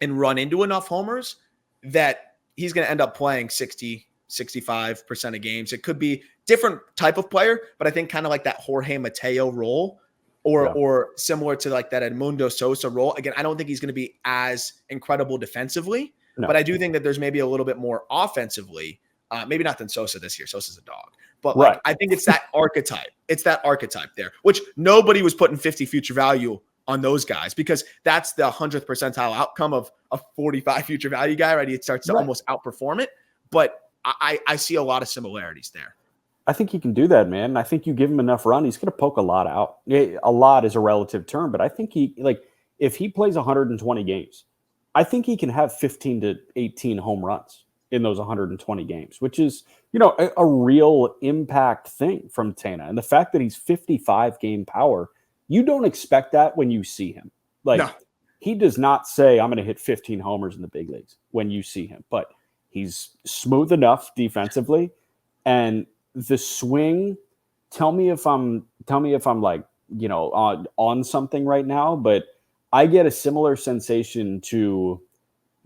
and run into enough homers that he's going to end up playing 60, 65% of games. It could be different type of player, but I think kind of like that Jorge Mateo role or similar to like that Edmundo Sosa role. Again, I don't think he's going to be as incredible defensively, but I do think that there's maybe a little bit more offensively, maybe not than Sosa this year. Sosa's a dog, but like, I think it's that archetype. It's that archetype there, which nobody was putting 50 future value on those guys because that's the 100th percentile outcome of a 45 future value guy, right? He starts to almost outperform it, but I see a lot of similarities there. I think he can do that, man. I think you give him enough run, he's going to poke a lot out. A lot is a relative term, but I think if he plays 120 games, I think he can have 15 to 18 home runs in those 120 games, which is, a real impact thing from Tena. And the fact that he's 55 game power, you don't expect that when you see him. He does not say, I'm going to hit 15 homers in the big leagues when you see him, but he's smooth enough defensively. And the swing, tell me if I'm like, on something right now, but I get a similar sensation to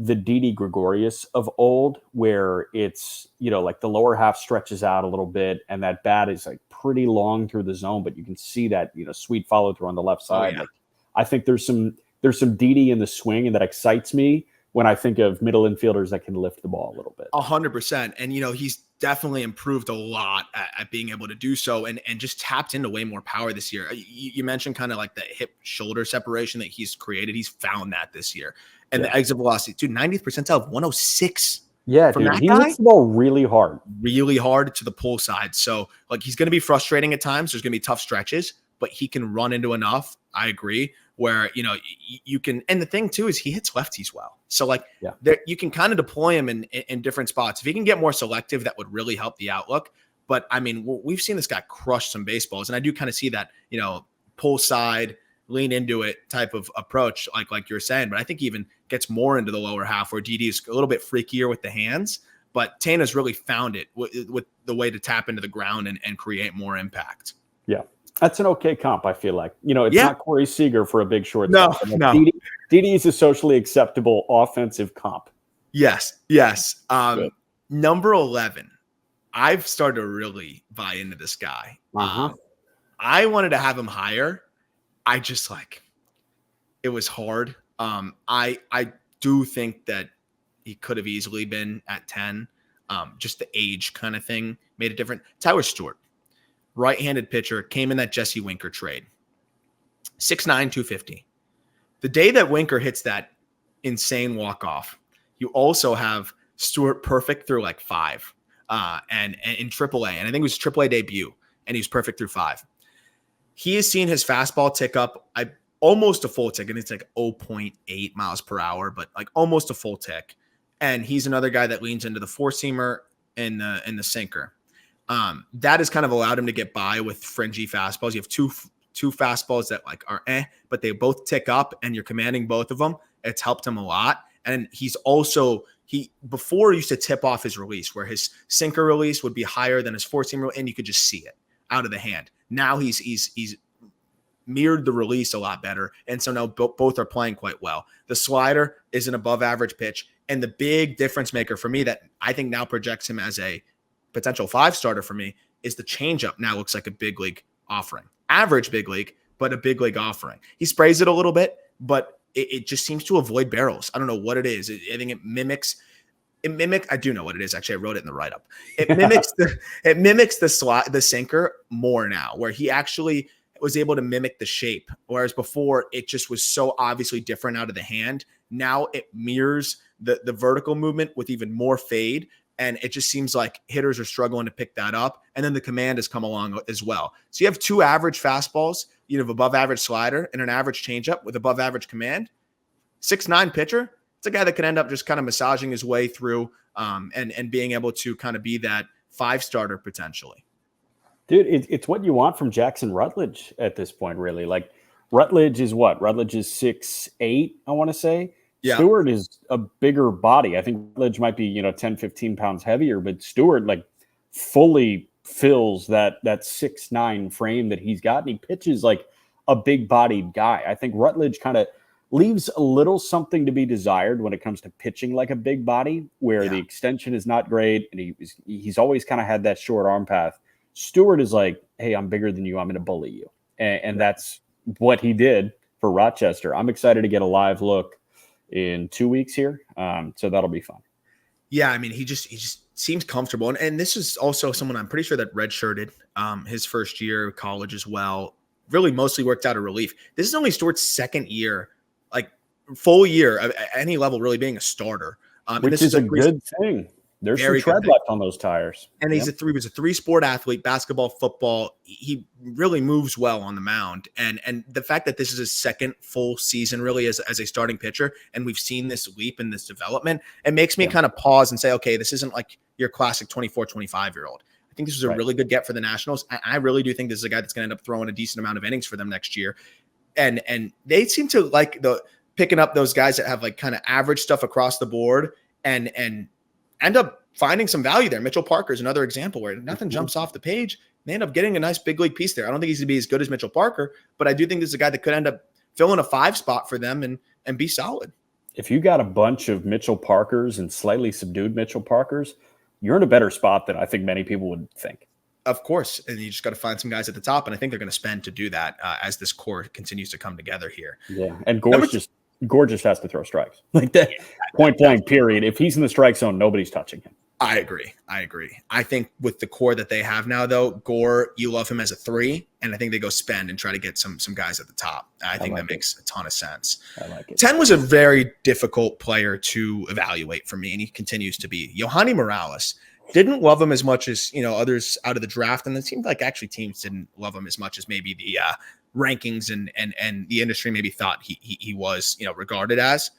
the Didi Gregorius of old, where it's, like the lower half stretches out a little bit and that bat is like pretty long through the zone, but you can see that, sweet follow through on the left side. Like, I think there's some Didi in the swing, and that excites me when I think of middle infielders that can lift the ball a little bit. 100%. And, he's definitely improved a lot at being able to do so and just tapped into way more power this year. You mentioned kind of like the hip shoulder separation that he's created. He's found that this year. And the exit velocity, dude, 90th percentile of 106. Yeah, dude, he hits the ball really hard to the pull side. So like, he's going to be frustrating at times. There's going to be tough stretches, but he can run into enough. I agree. Where, you can, and the thing too, is he hits lefties well. So like you can kind of deploy him in different spots. If he can get more selective, that would really help the outlook. But I mean, we've seen this guy crush some baseballs, and I do kind of see that, pull side, lean into it type of approach, like you're saying. But I think he even gets more into the lower half where Didi is a little bit freakier with the hands. But Tena's really found it with the way to tap into the ground and create more impact. Yeah. That's an okay comp, I feel like. It's not Corey Seager for a big shortstop. No. Didi is a socially acceptable offensive comp. Yes. Number 11. I've started to really buy into this guy. I wanted to have him higher. I just it was hard. I do think that he could have easily been at 10. Just the age kind of thing made it different. Tyler Stuart, right-handed pitcher, came in that Jesse Winker trade. 6'9", 250. The day that Winker hits that insane walk-off, you also have Stuart perfect through like 5 and in AAA. And I think it was AAA debut, and he was perfect through 5. He has seen his fastball tick up almost a full tick, and it's like 0.8 miles per hour, but like almost a full tick. And he's another guy that leans into the four-seamer and the sinker. That has kind of allowed him to get by with fringy fastballs. You have two fastballs that like are but they both tick up, and you're commanding both of them. It's helped him a lot. And he's also before used to tip off his release, where his sinker release would be higher than his four-seamer, and you could just see it out of the hand. Now he's mirrored the release a lot better, and so now both are playing quite well. The slider is an above-average pitch, and the big difference maker for me that I think now projects him as a potential 5-starter for me is the changeup. Now looks like a big league offering, average big league, but a big league offering. He sprays it a little bit, but it just seems to avoid barrels. I don't know what it is. I think it mimics. I do know what it is. Actually, I wrote it in the write-up. It mimics the sinker more now, where he actually was able to mimic the shape, whereas before it just was so obviously different out of the hand. Now it mirrors the vertical movement with even more fade, and it just seems like hitters are struggling to pick that up. And then the command has come along as well. So you have 2 average fastballs, you have above average slider and an average changeup with above average command. 6'9" pitcher. It's a guy that can end up just kind of massaging his way through and being able to kind of be that 5-starter potentially. Dude, it's what you want from Jackson Rutledge at this point, really. Like, Rutledge is what? Rutledge is 6'8", I want to say. Yeah. Stuart is a bigger body. I think Rutledge might be, 10, 15 pounds heavier, but Stuart, like, fully fills that 6'9" frame that he's got, and he pitches like a big-bodied guy. I think Rutledge kind of leaves a little something to be desired when it comes to pitching like a big body, where the extension is not great, and he's always kind of had that short arm path. Stuart is like, hey, I'm bigger than you. I'm going to bully you. And that's what he did for Rochester. I'm excited to get a live look in 2 weeks here. So that'll be fun. Yeah. I mean, he just seems comfortable. And this is also someone I'm pretty sure that redshirted his first year of college as well. Really mostly worked out of relief. This is only Stuart's second year, like full year at any level, really being a starter. Which is a good thing. There's some tread left on those tires. And he was a 3-sport athlete, basketball, football. He really moves well on the mound. And the fact that this is his second full season really as a starting pitcher, and we've seen this leap in this development, it makes me kind of pause and say, okay, this isn't like your classic 24, 25-year-old. I think this is a really good get for the Nationals. I really do think this is a guy that's going to end up throwing a decent amount of innings for them next year. And they seem to like picking up those guys that have like kind of average stuff across the board and end up finding some value there. Mitchell Parker is another example where nothing jumps off the page. They end up getting a nice big league piece there. I don't think he's going to be as good as Mitchell Parker, but I do think this is a guy that could end up filling a 5 spot for them and be solid. If you got a bunch of Mitchell Parkers and slightly subdued Mitchell Parkers, you're in a better spot than I think many people would think. Of course. And you just got to find some guys at the top. And I think they're going to spend to do that as this core continues to come together here. Yeah. And Gore just has to throw strikes like that. Point blank period. If he's in the strike zone, nobody's touching him. I agree. I think with the core that they have now, though, Gore, you love him as a 3, and I think they go spend and try to get some guys at the top. I think that makes a ton of sense. I like it. 10 was a very difficult player to evaluate for me, and he continues to be. Yohandy Morales, didn't love him as much as others out of the draft, and it seemed like actually teams didn't love him as much as maybe the rankings and the industry maybe thought he was regarded as.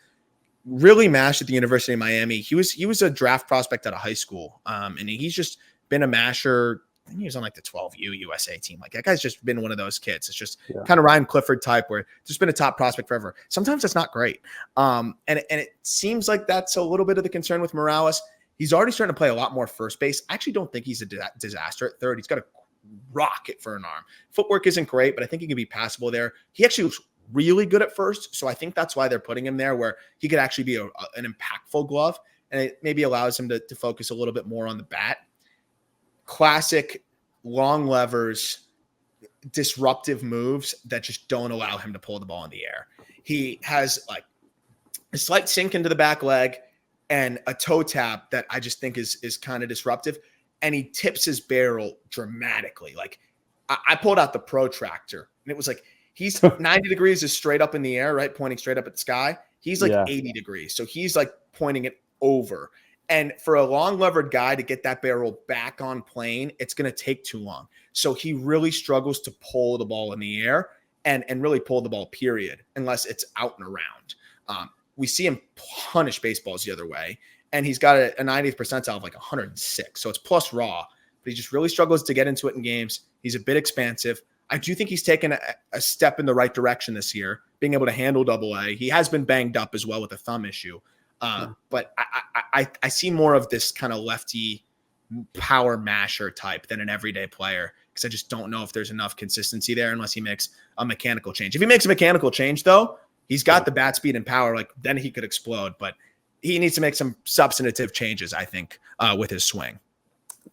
Really mashed at the University of Miami. He was a draft prospect out of high school, and he's just been a masher. I think he was on like the 12U USA team. Like that guy's just been one of those kids. It's just kind of Ryan Clifford type where just been a top prospect forever. Sometimes that's not great, and it seems like that's a little bit of the concern with Morales. He's already starting to play a lot more first base. I actually don't think he's a disaster at third. He's got a rocket for an arm. Footwork isn't great, but I think he can be passable there. He actually looks really good at first, so I think that's why they're putting him there, where he could actually be an impactful glove, and it maybe allows him to focus a little bit more on the bat. Classic long levers, disruptive moves that just don't allow him to pull the ball in the air. He has like a slight sink into the back leg, and a toe tap that I just think is kind of disruptive. And he tips his barrel dramatically. Like I pulled out the protractor and it was like, he's 90 degrees is straight up in the air, right? Pointing straight up at the sky. He's like 80 degrees. So he's like pointing it over. And for a long levered guy to get that barrel back on plane, it's going to take too long. So he really struggles to pull the ball in the air and really pull the ball, period, unless it's out and around. We see him punish baseballs the other way. And he's got a 90th percentile of like 106. So it's plus raw, but he just really struggles to get into it in games. He's a bit expansive. I do think he's taken a step in the right direction this year, being able to handle AA. He has been banged up as well with a thumb issue. But I see more of this kind of lefty power masher type than an everyday player, because I just don't know if there's enough consistency there unless he makes a mechanical change. If he makes a mechanical change, though, he's got the bat speed and power. Like, then he could explode. But he needs to make some substantive changes, I think, with his swing.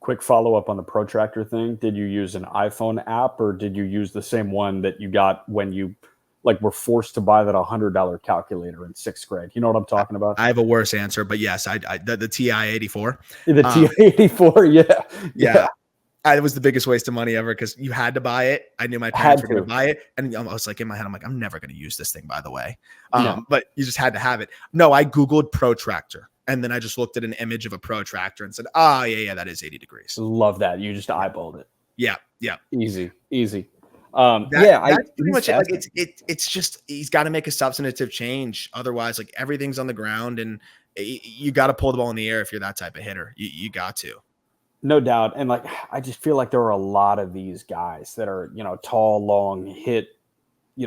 Quick follow-up on the protractor thing. Did you use an iPhone app, or did you use the same one that you got when you were forced to buy that $100 calculator in 6th grade? You know what I'm talking about? I have a worse answer, but yes, the TI-84. The TI-84, yeah. It was the biggest waste of money ever because you had to buy it. I knew my parents were going to buy it. And I was like, in my head, I'm like, I'm never going to use this thing, by the way. But you just had to have it. No, I Googled protractor. And then I just looked at an image of a protractor and said, yeah, that is 80 degrees. Love that. You just eyeballed it. Yeah. Easy. That's pretty much it. Like, it's just, he's got to make a substantive change. Otherwise, like, everything's on the ground, and you got to pull the ball in the air if you're that type of hitter. You got to. No doubt. And like, I just feel like there are a lot of these guys that are, tall, long, hit,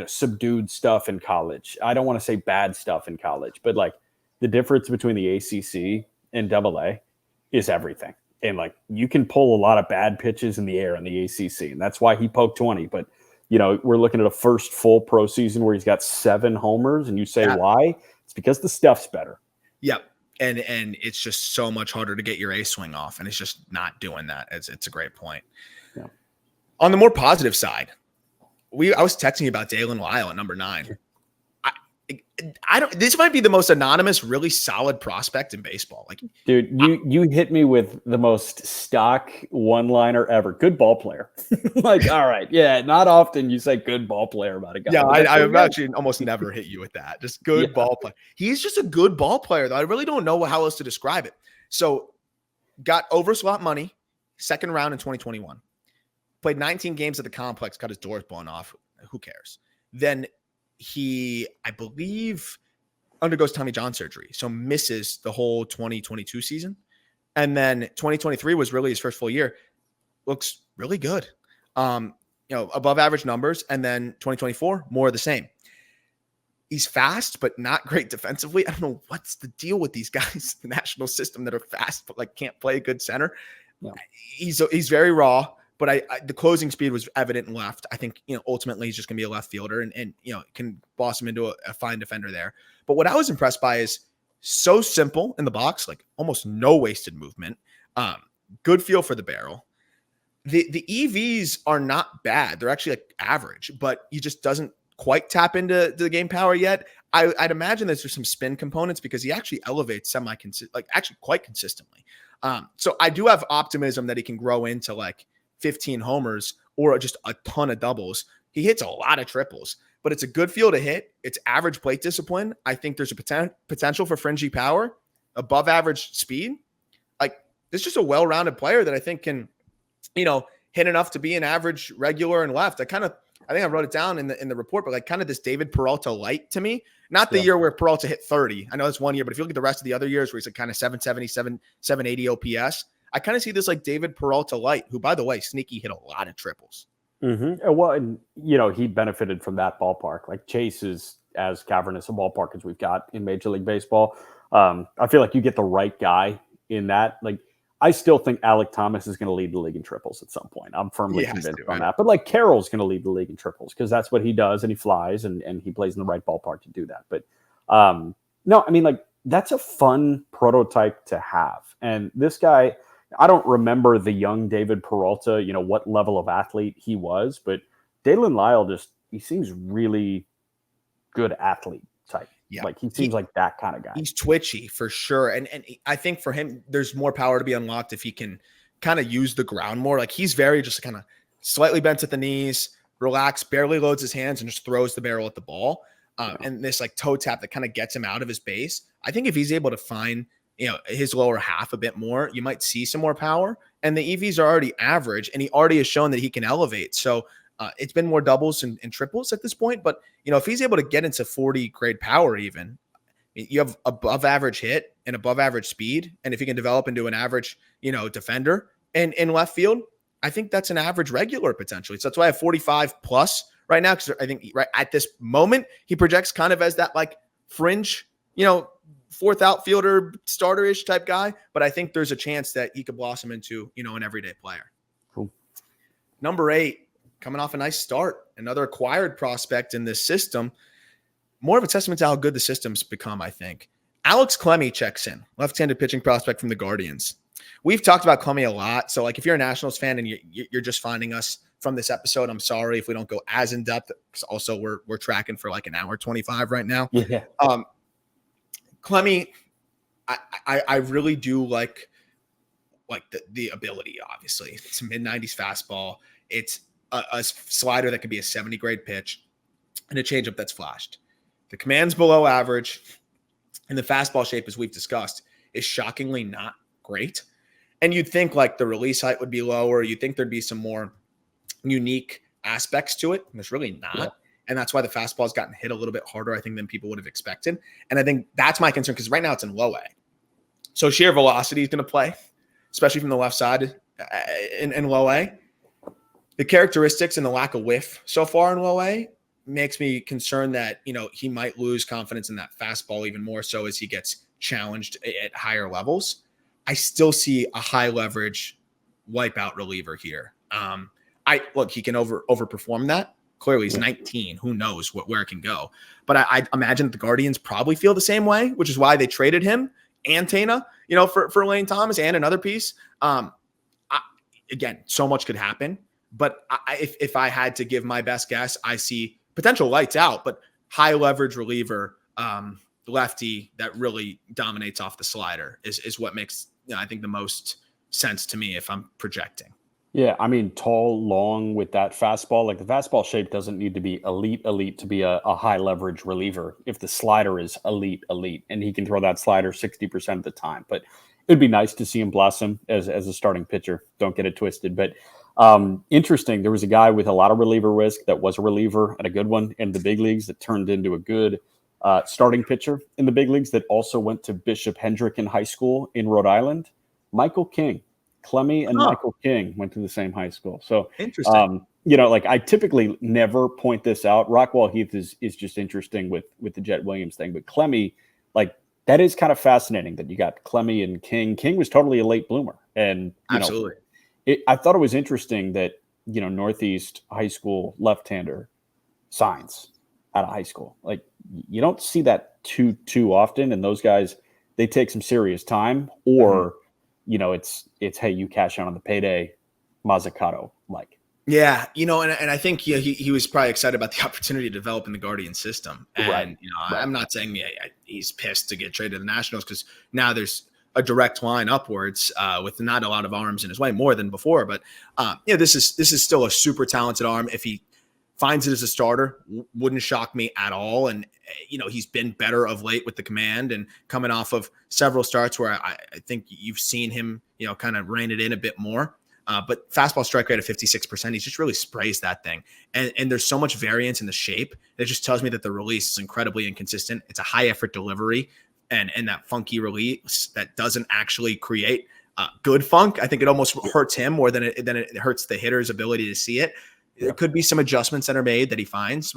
subdued stuff in college. I don't want to say bad stuff in college, but like, the difference between the ACC and AA is everything. And like, you can pull a lot of bad pitches in the air in the ACC, and that's why he poked 20. But, we're looking at a first full pro season where he's got 7 homers, and you say, why? It's because the stuff's better. Yep. And it's just so much harder to get your A swing off, and it's just not doing that. It's a great point. Yeah. On the more positive side, I was texting you about Daylen Lile at number 9. This might be the most anonymous, really solid prospect in baseball. Like, dude, you hit me with the most stock one-liner ever. Good ball player. Like, all right. Yeah. Not often you say good ball player about a guy. Yeah. I've actually almost never hit you with that. Just good ball player. He's just a good ball player, though. I really don't know how else to describe it. So got over slot money, 2nd round in 2021, played 19 games at the complex, got his doors blown off. Who cares? Then he, I believe, undergoes Tommy John surgery, so misses the whole 2022 season. And then 2023 was really his first full year. Looks really good. Above average numbers. And then 2024, more of the same. He's fast, but not great defensively. I don't know what's the deal with these guys in the national system that are fast, but like can't play a good center. No. He's very raw. But the closing speed was evident in left. I think, ultimately he's just going to be a left fielder and can boss him into a fine defender there. But what I was impressed by is so simple in the box, like almost no wasted movement. Good feel for the barrel. The EVs are not bad. They're actually like average, but he just doesn't quite tap into the game power yet. I'd imagine there's some spin components because he actually elevates actually quite consistently. So I do have optimism that he can grow into like 15 homers or just a ton of doubles. He hits a lot of triples, but it's a good feel to hit. It's average plate discipline. I think there's a potential for fringy power, above average speed. Like, this is just a well-rounded player that I think can, hit enough to be an average regular and left. I think I wrote it down in the report, but like kind of this David Peralta light to me. Not the year where Peralta hit 30. I know that's one year, but if you look at the rest of the other years where he's like kind of 770, 780 OPS, I kind of see this like David Peralta light, who, by the way, sneaky hit a lot of triples. Mm-hmm. Well, and, he benefited from that ballpark. Like, Chase is as cavernous a ballpark as we've got in Major League Baseball. I feel like you get the right guy in that. Like, I still think Alec Thomas is going to lead the league in triples at some point. I'm firmly convinced on that. But like, Carroll's going to lead the league in triples because that's what he does, and he flies, and he plays in the right ballpark to do that. But no, I mean, like, that's a fun prototype to have. And this guy, I don't remember the young David Peralta, what level of athlete he was, but Daylen Lile he seems really good athlete type. Yeah. Like he seems like that kind of guy. He's twitchy for sure. And I think for him, there's more power to be unlocked if he can kind of use the ground more. Like he's very just kind of slightly bent at the knees, relaxed, barely loads his hands and just throws the barrel at the ball. And this like toe tap that kind of gets him out of his base. I think if he's able to find, his lower half a bit more, you might see some more power. And the EVs are already average and he already has shown that he can elevate. So it's been more doubles and triples at this point. But, if he's able to get into 40 grade power, even you have above average hit and above average speed. And if he can develop into an average, defender and in left field, I think that's an average regular potentially. So that's why I have 45 plus right now. Cause I think right at this moment, he projects kind of as that like fringe, fourth outfielder starter-ish type guy. But I think there's a chance that he could blossom into, an everyday player. Cool. Number 8, coming off a nice start, another acquired prospect in this system. More of a testament to how good the system's become, I think. Alex Clemmey checks in, left-handed pitching prospect from the Guardians. We've talked about Clemmey a lot. So, like, if you're a Nationals fan and you're just finding us from this episode, I'm sorry if we don't go as in depth. Because also we're tracking for like an hour 25 right now. Yeah. Clemmey, I really do like the ability. Obviously, it's a mid-90s fastball. It's a slider that could be a 70 grade pitch and a changeup that's flashed. The command's below average, and the fastball shape, as we've discussed, is shockingly not great. And you'd think like the release height would be lower. You'd think there'd be some more unique aspects to it. And there's really not. Yeah. And that's why the fastball's gotten hit a little bit harder, I think, than people would have expected. And I think that's my concern because right now it's in low A. So sheer velocity is going to play, especially from the left side in low A. The characteristics and the lack of whiff so far in low A makes me concerned that, he might lose confidence in that fastball even more so as he gets challenged at higher levels. I still see a high leverage wipeout reliever here. He can overperform that. Clearly he's 19. Who knows where it can go? But I imagine that the Guardians probably feel the same way, which is why they traded him and Tena, for Lane Thomas and another piece. Again, so much could happen. But if I had to give my best guess, I see potential lights out, but high leverage reliever, lefty that really dominates off the slider is what makes, I think, the most sense to me if I'm projecting. Yeah, I mean, tall, long with that fastball. Like the fastball shape doesn't need to be elite to be a high leverage reliever. If the slider is elite, and he can throw that slider 60% of the time. But it'd be nice to see him blossom as a starting pitcher. Don't get it twisted. But interesting, there was a guy with a lot of reliever risk that was a reliever and a good one in the big leagues that turned into a good starting pitcher in the big leagues that also went to Bishop Hendricken High School in Rhode Island. Michael King. Clemmey and Michael King went to the same high school. So interesting. I typically never point this out. Rockwall Heath is just interesting with the Jet Williams thing. But Clemmey, like, that is kind of fascinating that you got Clemmey and King. King was totally a late bloomer. And absolutely. I thought it was interesting that, Northeast high school left-hander signs out of high school. Like, you don't see that too often. And those guys, they take some serious time or, it's, hey, you cash out on the payday, Mazzucato like. Yeah, and I think he was probably excited about the opportunity to develop in the Guardian system. And, right. I'm not saying he's pissed to get traded to the Nationals because now there's a direct line upwards with not a lot of arms in his way, more than before. But, this is still a super talented arm. If he finds it as a starter, wouldn't shock me at all. And, he's been better of late with the command and coming off of several starts where I think you've seen him, kind of rein it in a bit more. But fastball strike rate of 56%, he just really sprays that thing. And there's so much variance in the shape that just tells me that the release is incredibly inconsistent. It's a high effort delivery and that funky release that doesn't actually create good funk. I think it almost hurts him more than it hurts the hitter's ability to see it. There could be some adjustments that are made that he finds.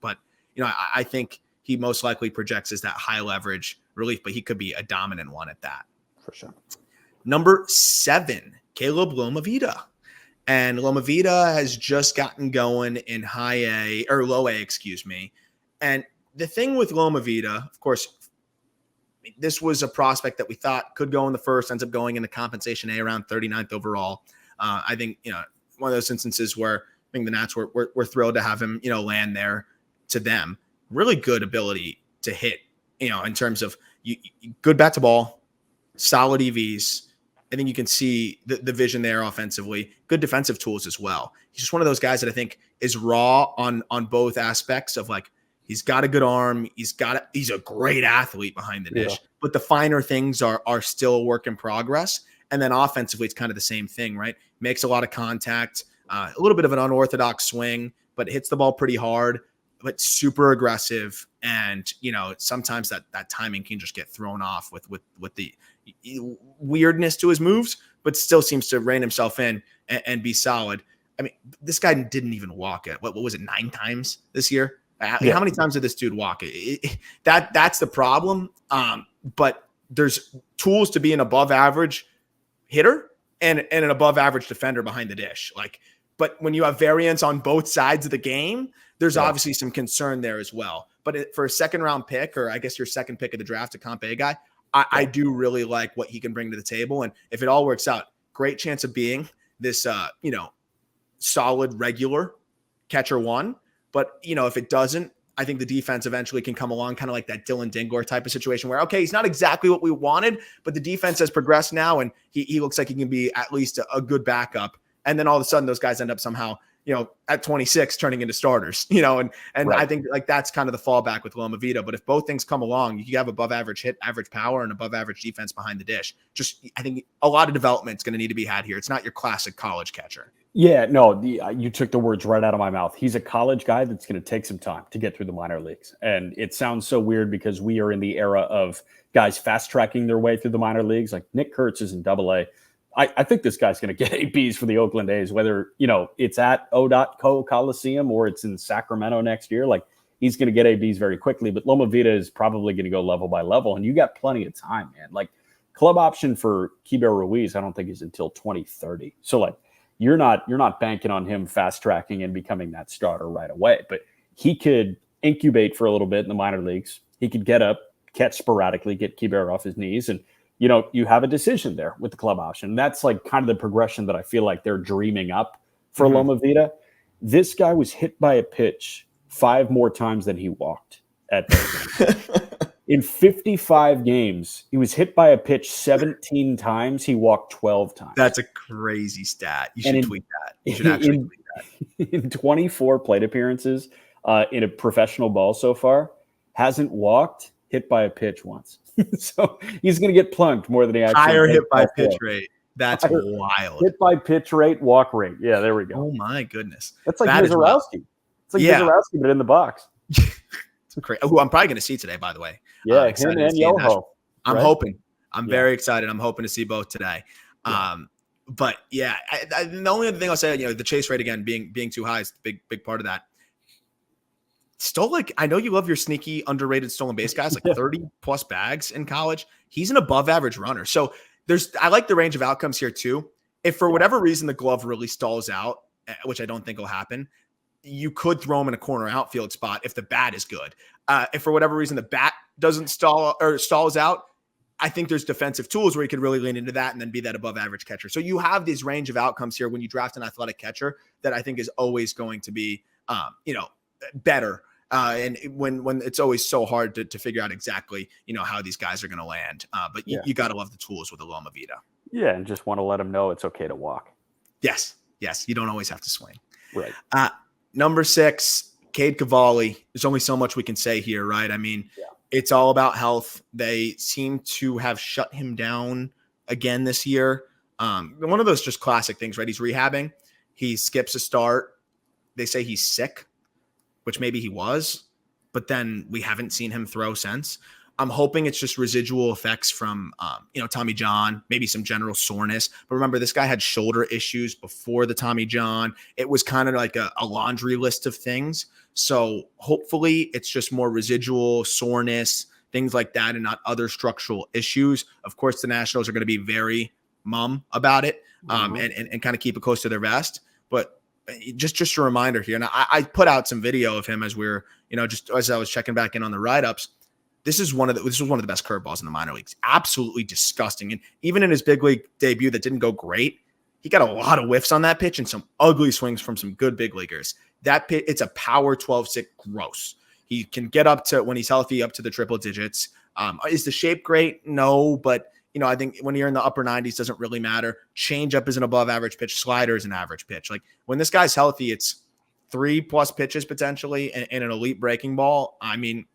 But I think he most likely projects as that high leverage relief, but he could be a dominant one at that. For sure. Number 7, Caleb Lomavita. And Lomavita has just gotten going in low A, excuse me. And the thing with Lomavita, of course, this was a prospect that we thought could go in the first, ends up going into compensation A around 39th overall. I think, one of those instances where I think the Nats were thrilled to have him, land there to them. Really good ability hit, in terms of good bat to ball, solid EVs. I think you can see the vision there offensively, good defensive tools as well. He's just one of those guys that I think is raw on both aspects of like, he's got a good arm. He's a great athlete behind the dish, but the finer things are still a work in progress. And then offensively, it's kind of the same thing, right? Makes a lot of contact, a little bit of an unorthodox swing, but hits the ball pretty hard, but super aggressive. And, sometimes that timing can just get thrown off with the weirdness to his moves, but still seems to rein himself in and be solid. I mean, this guy didn't even walk it. What was it, 9 times this year? How many times did this dude walk it? That's the problem. But there's tools to be an above average hitter and an above average defender behind the dish. But when you have variance on both sides of the game, there's obviously some concern there as well. But for a second round pick, or I guess your second pick of the draft, a comp A guy, I do really like what he can bring to the table. And if it all works out, great chance of being this, solid regular catcher one. But, if it doesn't, I think the defense eventually can come along, kind of like that Dylan Dingler type of situation where, okay, he's not exactly what we wanted, but the defense has progressed now, and he looks like he can be at least a good backup. And then all of a sudden those guys end up somehow, at 26 turning into starters, and right. I think that's kind of the fallback with Lomavita. But if both things come along, you have above average hit, average power, and above average defense behind the dish. I think a lot of development is going to need to be had here. It's not your classic college catcher. Yeah, no, you took the words right out of my mouth. He's a college guy that's going to take some time to get through the minor leagues. And it sounds so weird because we are in the era of guys fast tracking their way through the minor leagues. Like Nick Kurtz is in Double-A. I think this guy's going to get ABs for the Oakland A's, whether, it's at O.Co Coliseum or it's in Sacramento next year. He's going to get ABs very quickly, but Lomavita is probably going to go level by level. And you got plenty of time, man. Club option for Keibert Ruiz, I don't think is until 2030. So you're not banking on him fast tracking and becoming that starter right away, but he could incubate for a little bit in the minor leagues. He could get up, catch sporadically, get Keibert off his knees, and you have a decision there with the club option. That's kind of the progression that I feel like they're dreaming up for Lomavita. This guy was hit by a pitch 5 more times than he walked at in 55 games. He was hit by a pitch 17 times. He walked 12 times. That's a crazy stat. You should tweet that. You should actually tweet that. In 24 plate appearances in a professional ball so far, hasn't walked, hit by a pitch once. So he's going to get plunked more than he actually higher hit by pitch rate. That's wild. Hit by pitch rate, walk rate. Yeah, there we go. Oh my goodness. That's like Mizorowski. It's like Mizorowski, but in the box. It's crazy. Who I'm probably going to see today, by the way. Yeah, him and Yoho. I'm hoping. I'm very excited. I'm hoping to see both today. But yeah, the only other thing I'll say, the chase rate again being too high is the big part of that. Still, I know you love your sneaky, underrated stolen base guys, 30 plus bags in college. He's an above average runner. So I like the range of outcomes here too. If for whatever reason the glove really stalls out, which I don't think will happen, you could throw him in a corner outfield spot if the bat is good. If for whatever reason the bat doesn't stalls out, I think there's defensive tools where you could really lean into that and then be that above average catcher. So you have this range of outcomes here when you draft an athletic catcher that I think is always going to be, better. And when it's always so hard to figure out exactly, how these guys are going to land. But you got to love the tools with the Lomavita. Yeah. And just want to let them know it's okay to walk. Yes. You don't always have to swing. Right. Number 6, Cade Cavalli. There's only so much we can say here, right? I mean, it's all about health. They seem to have shut him down again this year. One of those just classic things, right? He's rehabbing. He skips a start. They say he's sick, which maybe he was, but then we haven't seen him throw since. I'm hoping it's just residual effects from, Tommy John, maybe some general soreness. But remember, this guy had shoulder issues before the Tommy John. It was kind of like a laundry list of things. So hopefully it's just more residual soreness, things like that, and not other structural issues. Of course, the Nationals are going to be very mum about it and kind of keep it close to their vest. But just a reminder here, and I put out some video of him as we're, just as I was checking back in on the write-ups. This was one of the best curveballs in the minor leagues. Absolutely disgusting. And even in his big league debut that didn't go great, he got a lot of whiffs on that pitch and some ugly swings from some good big leaguers. That pitch, it's a power 12-6, gross. He can get up to, when he's healthy, up to the triple digits. Is the shape great? No, but I think when you're in the upper 90s, doesn't really matter. Changeup is an above average pitch. Slider is an average pitch. Like when this guy's healthy, it's 3+ pitches potentially and an elite breaking ball. I mean,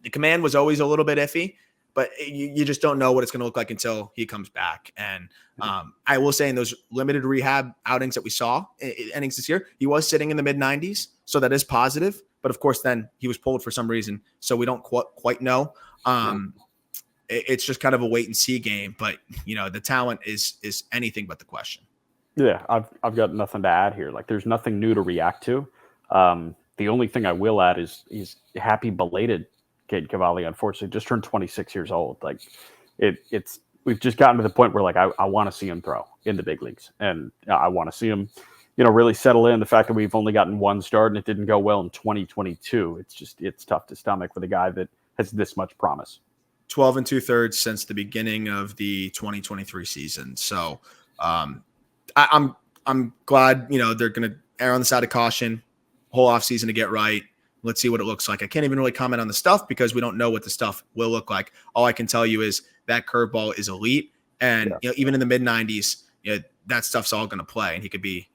the command was always a little bit iffy, but you just don't know what it's going to look like until he comes back. And I will say in those limited rehab outings that we saw, innings this year, he was sitting in the mid 90s. So that is positive. But of course, then he was pulled for some reason. So we don't quite know. It's just kind of a wait and see game. But, the talent is anything but the question. Yeah, I've got nothing to add here. Like there's nothing new to react to. The only thing I will add is he's happy belated Cade Cavalli, unfortunately, just turned 26 years old. Like we've just gotten to the point where like I want to see him throw in the big leagues, and I want to see him, really settle in. The fact that we've only gotten one start and it didn't go well in 2022, it's tough to stomach with a guy that has this much promise. 12 2/3 since the beginning of the 2023 season. So I'm glad they're going to err on the side of caution, whole offseason to get right. Let's see what it looks like. I can't even really comment on the stuff because we don't know what the stuff will look like. All I can tell you is that curveball is elite. And even in the mid 90s, that stuff's all going to play. And he could be,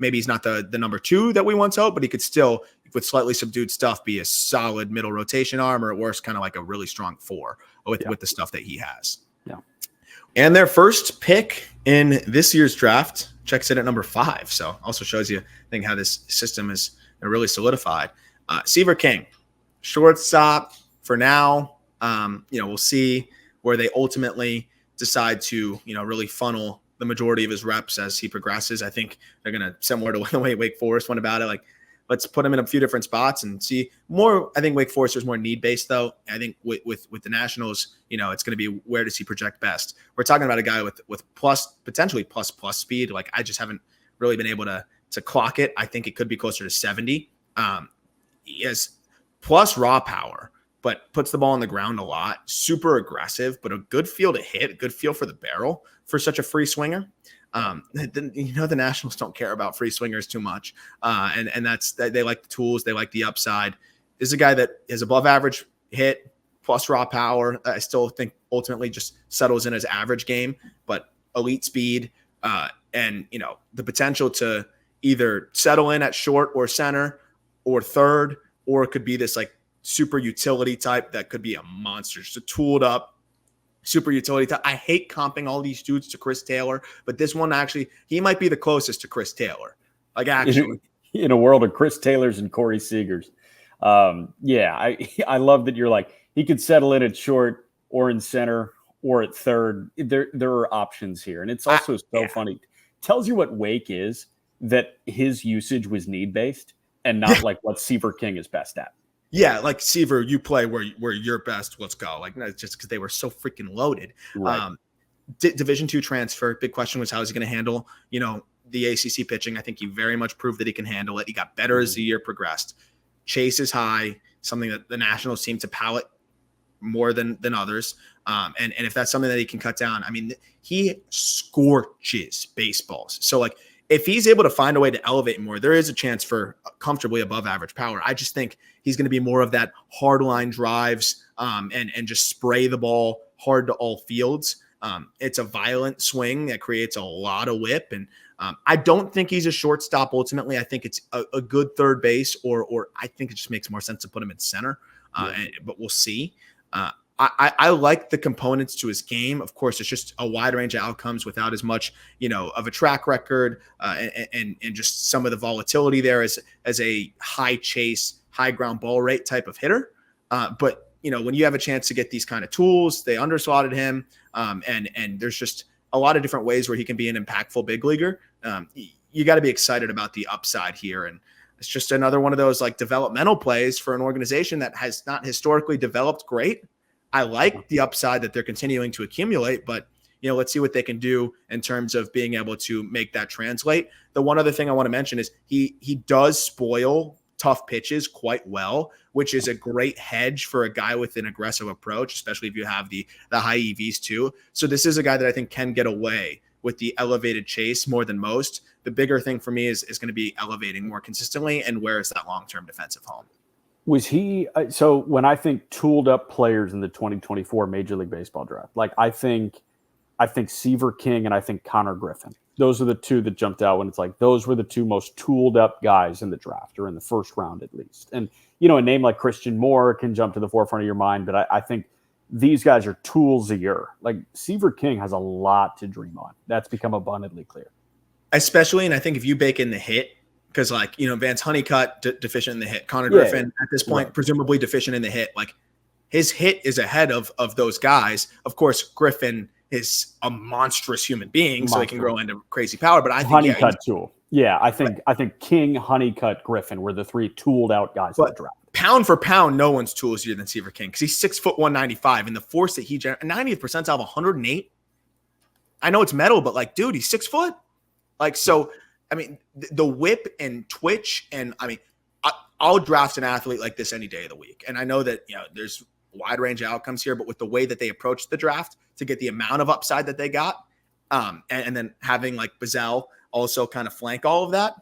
maybe he's not the number 2 that we once hoped, but he could still, with slightly subdued stuff, be a solid middle rotation arm, or at worst, kind of like a really strong 4 with the stuff that he has. Yeah. And their first pick in this year's draft checks in at number 5. So also shows you, I think, how this system is really solidified. Seaver King, shortstop for now. We'll see where they ultimately decide to, really funnel the majority of his reps as he progresses. I think they're going to, similar to the way Wake Forest went about it, like let's put him in a few different spots and see more. I think Wake Forest is more need-based, though. I think with the Nationals, it's going to be where does he project best. We're talking about a guy with potentially plus speed. Like I just haven't really been able to clock it. I think it could be closer to 70. He has plus raw power, but puts the ball on the ground a lot. Super aggressive, but a good feel to hit, a good feel for the barrel for such a free swinger. The Nationals don't care about free swingers too much. And that's, they like the tools. They like the upside. This is a guy that is above average hit plus raw power. I still think ultimately just settles in his average game, but elite speed and, the potential to either settle in at short or center or third, or it could be this like super utility type that could be a monster, just a tooled up super utility type. I hate comping all these dudes to Chris Taylor, but this one actually, he might be the closest to Chris Taylor. Like actually, in a world of Chris Taylors and Corey Seagers. I love that you're like, he could settle in at short or in center or at third. There are options here. And it's also funny. Tells you what Wake is, that his usage was need-based and not like what Seaver King is best at. Yeah, like Seaver, you play where you're best. Let's go. Like just because they were so freaking loaded. Right. Division II transfer. Big question was how is he going to handle the ACC pitching? I think he very much proved that he can handle it. He got better as the year progressed. Chase is high, something that the Nationals seem to palate more than others. And if that's something that he can cut down, I mean, he scorches baseballs. So like, if he's able to find a way to elevate more, there is a chance for comfortably above average power. I just think he's going to be more of that hard line drives and just spray the ball hard to all fields. It's a violent swing that creates a lot of whip. And I don't think he's a shortstop. Ultimately, I think it's a good third base, or I think it just makes more sense to put him in center. But we'll see. I like the components to his game. Of course, it's just a wide range of outcomes without as much, of a track record and just some of the volatility there as a high chase, high ground ball rate type of hitter. But when you have a chance to get these kind of tools, they underslotted him. And there's just a lot of different ways where he can be an impactful big leaguer. You got to be excited about the upside here. And it's just another one of those like developmental plays for an organization that has not historically developed great. I like the upside that they're continuing to accumulate, but let's see what they can do in terms of being able to make that translate. The one other thing I want to mention is he does spoil tough pitches quite well, which is a great hedge for a guy with an aggressive approach, especially if you have the high EVs too. So this is a guy that I think can get away with the elevated chase more than most. The bigger thing for me is going to be elevating more consistently, and where is that long-term defensive home? Was he so when I think tooled up players in the 2024 Major League Baseball draft, like I think Seaver King and I think Connor Griffin. Those are the two that jumped out when it's like those were the two most tooled up guys in the draft or in the first round at least. And a name like Christian Moore can jump to the forefront of your mind, but I think these guys are tools a year. Like Seaver King has a lot to dream on. That's become abundantly clear. Especially, and I think if you bake in the hit, because Vance Honeycutt deficient in the hit, Connor Griffin at this point presumably deficient in the hit. Like his hit is ahead of those guys. Of course, Griffin is a monstrous human being, so he can grow into crazy power. But I think Honeycutt tool. Yeah, I think King, Honeycutt, Griffin were the three tooled out guys in the draft. Pound for pound, no one's toolsier than Seaver King because he's 6'1", 195, and the force that he generates, 90th percentile of 108. I know it's metal, but dude, he's 6 foot. So. I mean, the whip and twitch, and I mean, I'll draft an athlete like this any day of the week. And I know that there's a wide range of outcomes here, but with the way that they approached the draft to get the amount of upside that they got, and then having Bazzell also kind of flank all of that,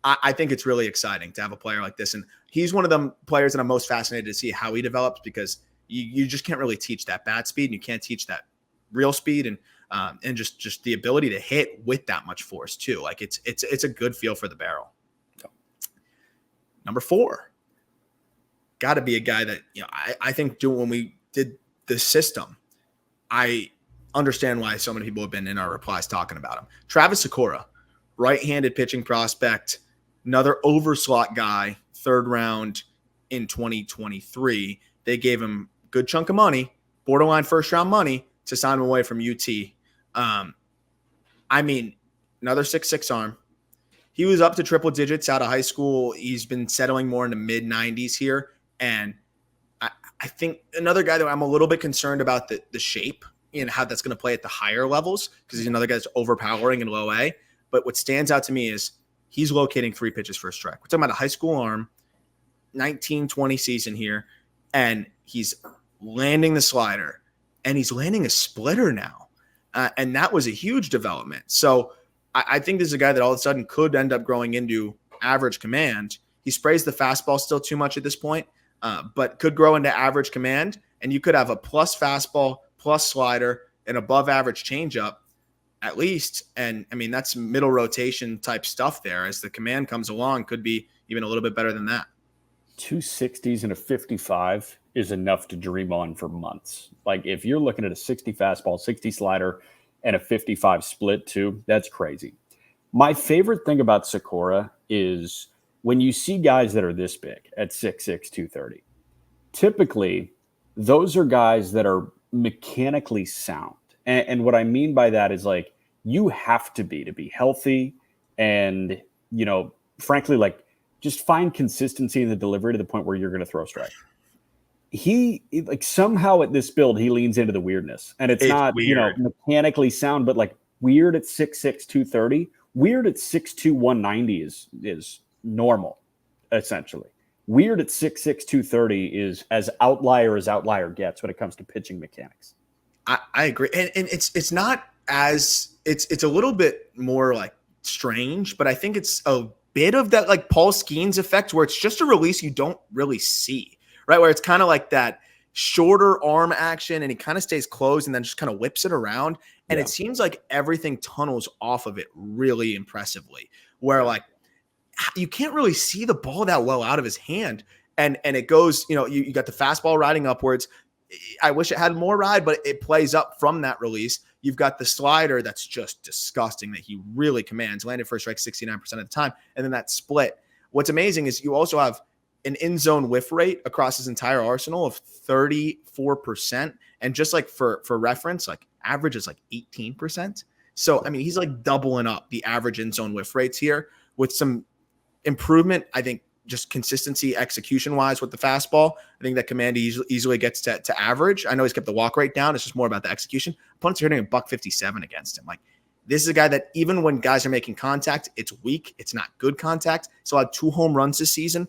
I think it's really exciting to have a player like this. And he's one of the players that I'm most fascinated to see how he develops because you just can't really teach that bat speed and you can't teach that real speed and just the ability to hit with that much force too. It's a good feel for the barrel. So, number 4, got to be a guy that, I think when we did the system, I understand why so many people have been in our replies talking about him. Travis Sykora, right-handed pitching prospect, another overslot guy, 3rd round in 2023. They gave him a good chunk of money, borderline first-round money, to sign him away from UT. I mean, another 6'6" arm. He was up to triple digits out of high school. He's been settling more in the mid-90s here. And I think another guy that I'm a little bit concerned about the shape and how that's going to play at the higher levels because he's another guy that's overpowering in low A. But what stands out to me is he's locating 3 pitches for a strike. We're talking about a high school arm, 19-20 season here, and he's landing the slider, and he's landing a splitter now. And that was a huge development. So I think this is a guy that all of a sudden could end up growing into average command. He sprays the fastball still too much at this point, but could grow into average command. And you could have a plus fastball, plus slider, and above average changeup at least. And I mean, that's middle rotation type stuff there. As the command comes along, could be even a little bit better than that. 260s and a 55 is enough to dream on for months. Like if you're looking at a 60 fastball, 60 slider, and a 55 split too, that's crazy. My favorite thing about Sykora is when you see guys that are this big at 6'6", 230, typically those are guys that are mechanically sound. And what I mean by that is you have to be healthy and, frankly, just find consistency in the delivery to the point where you're going to throw a strike. He somehow at this build, he leans into the weirdness, and it's not, weird. Mechanically sound, but weird at 6'6", 230, weird at 6'2", 190 is normal, essentially. Weird at 6'6", 230 is as outlier gets when it comes to pitching mechanics. I agree. And it's not as it's a little bit more strange, but I think it's a bit of that Paul Skeens effect where it's just a release you don't really see, right? Where it's kind of like that shorter arm action and he kind of stays closed and then just kind of whips it around. And it seems like everything tunnels off of it really impressively where you can't really see the ball that well out of his hand. And it goes, you got the fastball riding upwards. I wish it had more ride, but it plays up from that release. You've got the slider that's just disgusting that he really commands, landed first strike 69% of the time. And then that split. What's amazing is you also have an in-zone whiff rate across his entire arsenal of 34%. And just for reference, average is 18%. So, I mean, he's doubling up the average in-zone whiff rates here with some improvement, I think, just consistency execution-wise with the fastball. I think that command easily gets to average. I know he's kept the walk rate down. It's just more about the execution. Opponents are hitting a $157 against him. This is a guy that even when guys are making contact, it's weak. It's not good contact. So I had 2 home runs this season.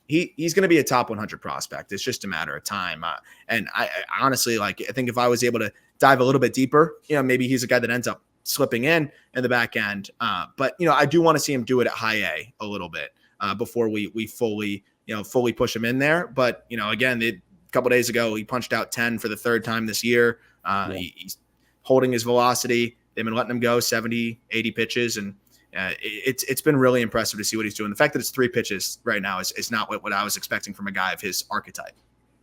He's going to be a top 100 prospect. It's just a matter of time. And I honestly, I think if I was able to dive a little bit deeper, maybe he's a guy that ends up slipping in the back end. But I do want to see him do it at high A a little bit. Before we fully, fully push him in there. But, again, a couple days ago, he punched out 10 for the third time this year. He's holding his velocity. They've been letting him go 70, 80 pitches. And it's been really impressive to see what he's doing. The fact that it's 3 pitches right now is not what I was expecting from a guy of his archetype.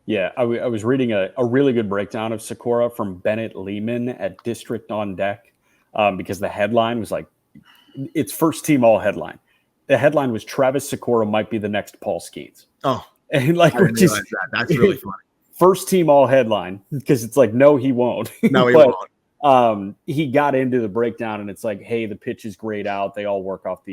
Yeah, I was reading a really good breakdown of Sykora from Bennett Lehman at District on Deck, because the headline was like, it's first team all headline. The headline was Travis Sykora might be the next Paul Skeens. Oh, and like, I didn't realize that. That's really funny. First team all headline, because it's like, no, he won't. No, he won't. He got into the breakdown, and it's like, hey, the pitch is grayed out. They all work off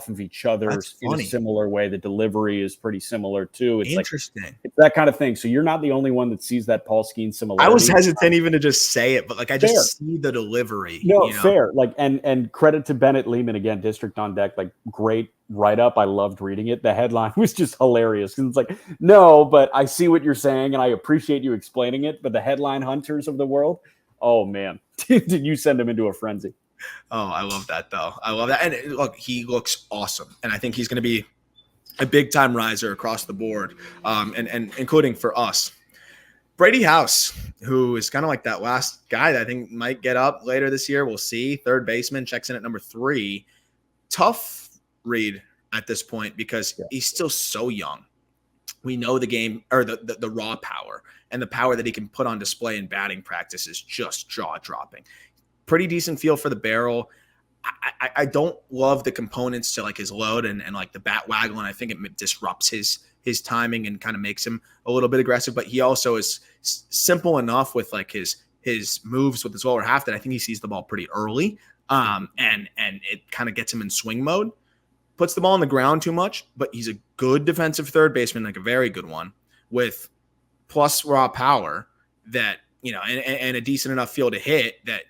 of each other in a similar way. The delivery is pretty similar too. It's interesting. Like, it's that kind of thing. So you're not the only one that sees that Paul Skeens similarity. I was hesitant even to just say it, but like I just see the delivery. No, fair. Like, and credit to Bennett Lehman again, District on Deck. Like, great write up. I loved reading it. The headline was just hilarious. And it's like, no, but I see what you're saying, and I appreciate you explaining it. But the headline hunters of the world, oh man, did you send them into a frenzy? Oh, I love that, though. I love that. And look, he looks awesome. And I think he's going to be a big-time riser across the board, and including for us. Brady House, who is kind of like that last guy that I think might get up later this year. We'll see. Third baseman, checks in at number 3. Tough read at this point because he's still so young. We know the game, or the raw power, and the power that he can put on display in batting practice is just jaw-dropping. Pretty decent feel for the barrel. I don't love the components to like his load and like the bat waggle, and I think it disrupts his timing and kind of makes him a little bit aggressive. But he also is simple enough with like his moves with his lower half that I think he sees the ball pretty early, and it kind of gets him in swing mode. Puts the ball on the ground too much, but he's a good defensive third baseman, like a very good one, with plus raw power that and a decent enough feel to hit that.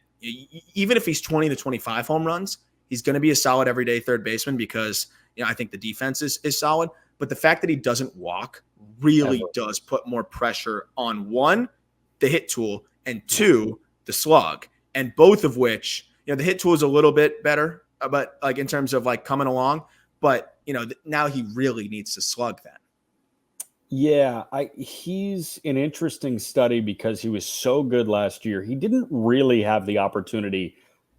Even if he's 20 to 25 home runs, he's going to be a solid everyday third baseman because I think the defense is solid. But the fact that he doesn't walk really does put more pressure on, 1, the hit tool, and 2, the slug. And both of which, the hit tool is a little bit better, but like in terms of like coming along. But now he really needs to slug that. Yeah, he's an interesting study because he was so good last year. He didn't really have the opportunity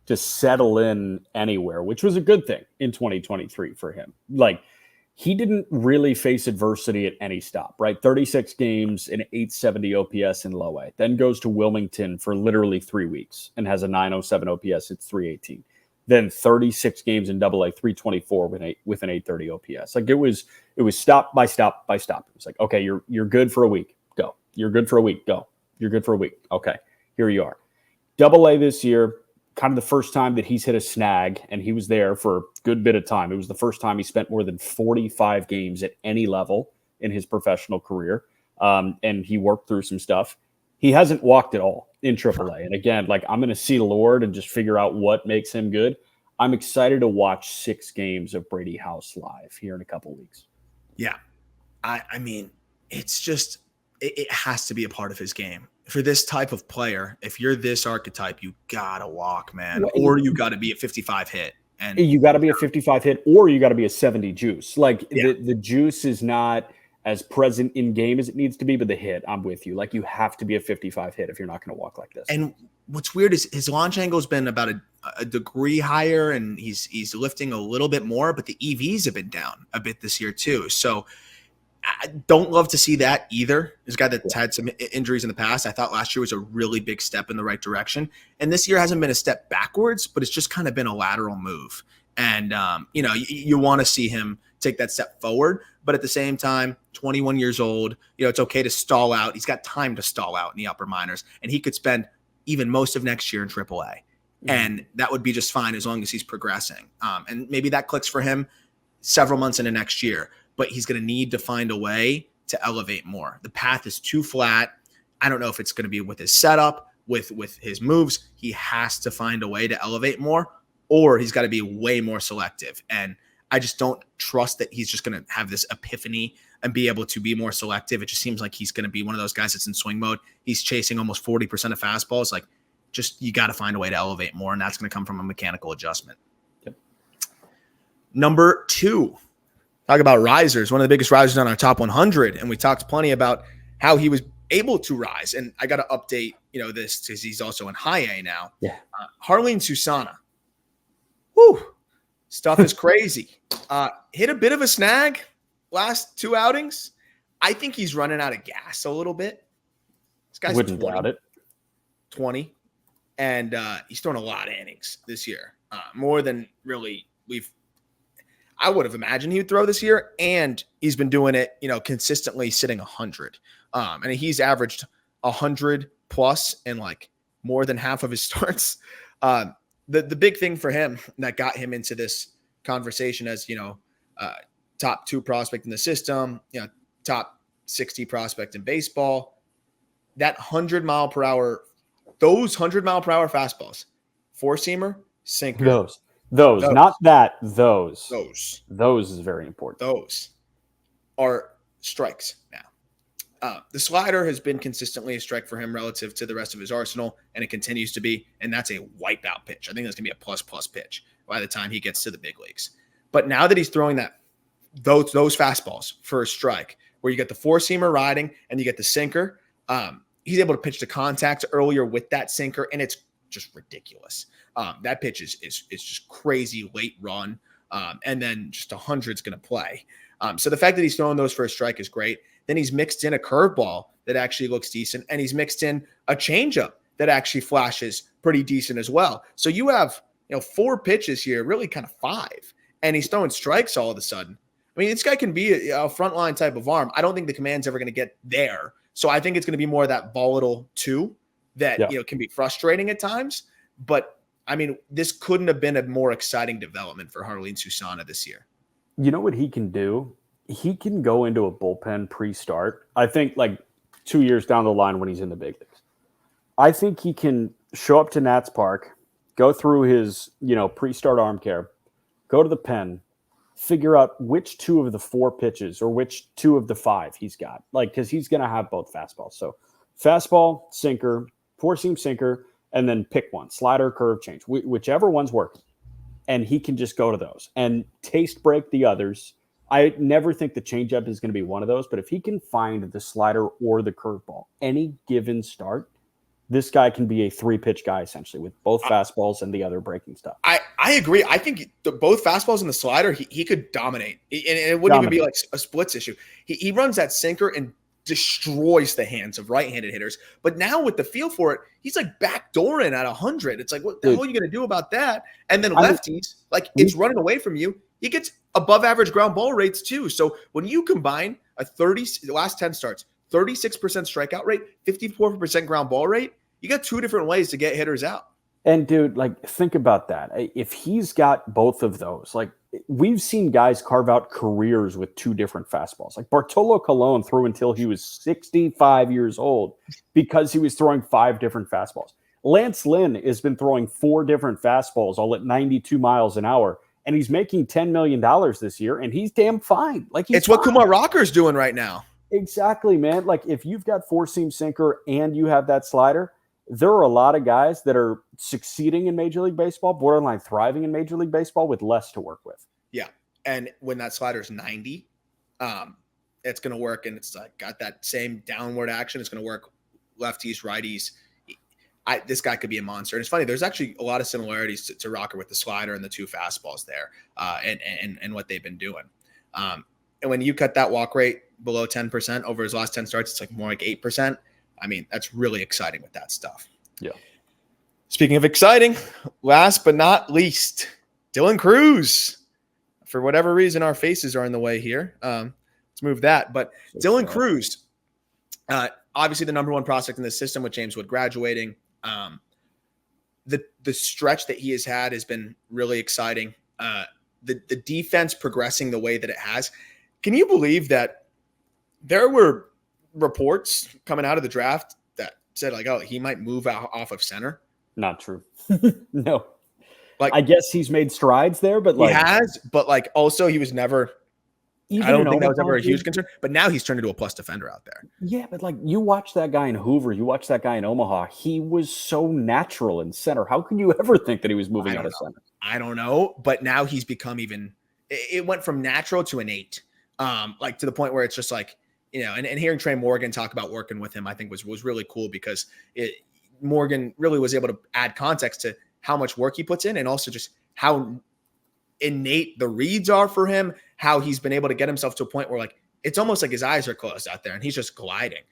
to settle in anywhere, which was a good thing in 2023 for him. Like, he didn't really face adversity at any stop, right? 36 games, an 870 OPS in low A, then goes to Wilmington for literally 3 weeks and has a 907 OPS. It's 318. Then 36 games in Double A, 324 with an 830 OPS. Like, it was stop by stop by stop. It was like, okay, you're good for a week. Go. You're good for a week. Go. You're good for a week. Okay, here you are. Double A this year, kind of the first time that he's hit a snag, and he was there for a good bit of time. It was the first time he spent more than 45 games at any level in his professional career, and he worked through some stuff. He hasn't walked at all in AAA. And again, like, I'm going to see the Lord and just figure out what makes him good. I'm excited to watch 6 games of Brady House live here in a couple weeks. Yeah. I mean, it's just, it has to be a part of his game. For this type of player, if you're this archetype, you got to walk, man. Or you got to be a 55 hit. And you got to be a 55 hit, or you got to be a 70 juice. Like, the juice is not as present in game as it needs to be, but the hit, I'm with you. Like, you have to be a 55 hit if you're not going to walk like this. And what's weird is his launch angle has been about a degree higher, and he's lifting a little bit more, but the EVs have been down a bit this year too. So I don't love to see that either. This guy that's had some injuries in the past. I thought last year was a really big step in the right direction. And this year hasn't been a step backwards, but it's just kind of been a lateral move. And, you want to see him take that step forward. But at the same time, 21 years old, it's okay to stall out. He's got time to stall out in the upper minors. And he could spend even most of next year in AAA. Mm-hmm. And that would be just fine as long as he's progressing. And maybe that clicks for him several months into next year. But he's going to need to find a way to elevate more. The path is too flat. I don't know if it's going to be with his setup, with his moves. He has to find a way to elevate more, or he's got to be way more selective. And I just don't trust that he's just going to have this epiphany and be able to be more selective. It just seems like he's going to be one of those guys that's in swing mode. He's chasing almost 40% of fastballs. Like, just, you got to find a way to elevate more, and that's going to come from a mechanical adjustment. Yep. Number 2. Talk about risers, one of the biggest risers on our top 100. And we talked plenty about how he was able to rise. And I got to update, this because he's also in high A now. Yeah. Jarlin Susana. Whew. Stuff is crazy. Hit a bit of a snag last 2 outings. I think he's running out of gas a little bit. This guy's Wouldn't doubt it. 20. And he's thrown a lot of innings this year. More than really I would have imagined he would throw this year. And he's been doing it, consistently sitting 100. And he's averaged 100 plus in like more than half of his starts. The big thing for him that got him into this conversation as, top 2 prospect in the system, top 60 prospect in baseball, that 100-mile-per-hour, those 100-mile-per-hour fastballs, 4-seamer, sinker. Those, not that, those. Those is very important. Those are strikes now. The slider has been consistently a strike for him relative to the rest of his arsenal, and it continues to be, and that's a wipeout pitch. I think that's going to be a plus pitch by the time he gets to the big leagues. But now that he's throwing those fastballs for a strike, where you get the 4-seamer riding and you get the sinker, he's able to pitch to contact earlier with that sinker, and it's just ridiculous. That pitch is just crazy late run, and then just 100's going to play. So the fact that he's throwing those for a strike is great. Then he's mixed in a curveball that actually looks decent, and he's mixed in a changeup that actually flashes pretty decent as well. So you have 4 pitches here, really kind of 5, and he's throwing strikes all of a sudden. I mean, this guy can be a frontline type of arm. I don't think the command's ever going to get there. So I think it's going to be more of that volatile 2 that can be frustrating at times. But I mean, this couldn't have been a more exciting development for Jarlin Susana this year. You know what he can do? He can go into a bullpen pre-start. I think like 2 years down the line when he's in the big leagues. I think he can show up to Nats Park, go through his, pre-start arm care, go to the pen, figure out which 2 of the 4 pitches or which 2 of the 5 he's got. Like, because he's going to have both fastballs. So fastball, sinker, 4-seam sinker, and then pick one, slider, curve, change, whichever one's working. And he can just go to those and taste break the others. I never think the changeup is going to be one of those, but if he can find the slider or the curveball, any given start, this guy can be a 3-pitch guy essentially with both fastballs and the other breaking stuff. I agree. I think both fastballs and the slider, he could dominate. And it wouldn't even be like a splits issue. He runs that sinker and destroys the hands of right-handed hitters. But now with the feel for it, he's like backdooring at 100. It's like, what the hell are you going to do about that? And then lefties, it's running away from you. He gets above average ground ball rates too. So when you combine the last 10 starts, 36% strikeout rate, 54% ground ball rate, you got 2 different ways to get hitters out. And dude, think about that. If he's got both of those, we've seen guys carve out careers with 2 different fastballs. Like Bartolo Colon threw until he was 65 years old because he was throwing 5 different fastballs. Lance Lynn has been throwing 4 different fastballs all at 92 miles an hour. And he's making $10 million this year, and he's damn fine. It's what Kumar Rocker's doing right now. Exactly, man. If you've got 4-seam sinker and you have that slider, there are a lot of guys that are succeeding in Major League Baseball, borderline thriving in Major League Baseball with less to work with. Yeah, and when that slider's 90, it's going to work, and it's got that same downward action. It's going to work lefties, righties. This guy could be a monster. And it's funny, there's actually a lot of similarities to Rocker with the slider and the 2 fastballs there and what they've been doing. And when you cut that walk rate below 10% over his last 10 starts, it's more like 8%. I mean, that's really exciting with that stuff. Yeah. Speaking of exciting, last but not least, Dylan Cruz. For whatever reason, our faces are in the way here. Let's move that. But Dylan Cruz, obviously the number 1 prospect in the system with James Wood graduating. The stretch that he has had has been really exciting. The defense progressing the way that it has. Can you believe that there were reports coming out of the draft that said he might move off of center? Not true. No. I guess he's made strides there, but he has, but also he was never. I don't think that was ever a huge concern, but now he's turned into a plus defender out there. Yeah, but you watch that guy in Hoover, you watch that guy in Omaha. He was so natural in center. How can you ever think that he was moving out of center? I don't know, but now he's become even it went from natural to innate, like to the point where it's just like, and hearing Trey Morgan talk about working with him, I think was really cool because Morgan really was able to add context to how much work he puts in and also just how innate the reads are for him, how he's been able to get himself to a point where like, it's almost like his eyes are closed out there and he's just gliding.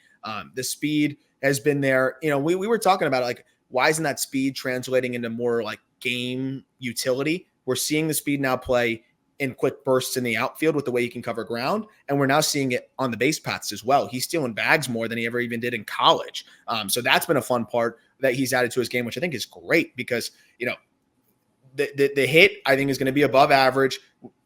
The speed has been there. We were talking about it, like, why isn't that speed translating into more like game utility? We're seeing the speed now play in quick bursts in the outfield with the way he can cover ground. And we're now seeing it on the base paths as well. He's stealing bags more than he ever even did in college. So that's been a fun part that he's added to his game, which I think is great because, the hit I think is going to be above average,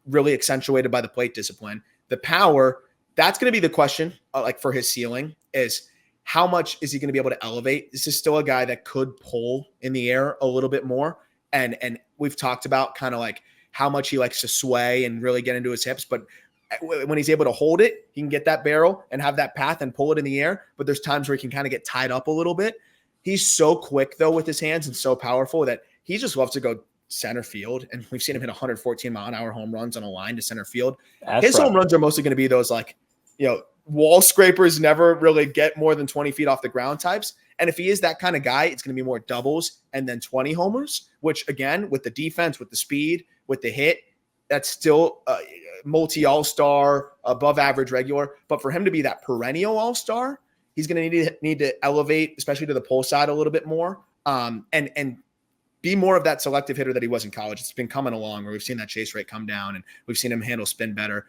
really accentuated by the plate discipline. The power, that's going to be the question, like for his ceiling, is how much is he going to be able to elevate? This is still a guy that could pull in the air a little bit more. And we've talked about kind of like how much he likes to sway and really get into his hips. But when he's able to hold it, he can get that barrel and have that path and pull it in the air. But there's times where he can kind of get tied up a little bit. He's so quick, though, with his hands and so powerful that he just loves to go center field. And we've seen him hit 114-mile-an-hour home runs on a line to center field. His home runs are mostly going to be those like, wall scrapers, never really get more than 20 feet off the ground types. And if he is that kind of guy, it's going to be more doubles and then 20 homers, which again, with the defense, with the speed, with the hit, that's still multi-all-star, above average regular. But for him to be that perennial all-star, he's going to need to elevate, especially to the pull side a little bit more, and be more of that selective hitter that he was in college. It's been coming along where we've seen that chase rate come down and we've seen him handle spin better.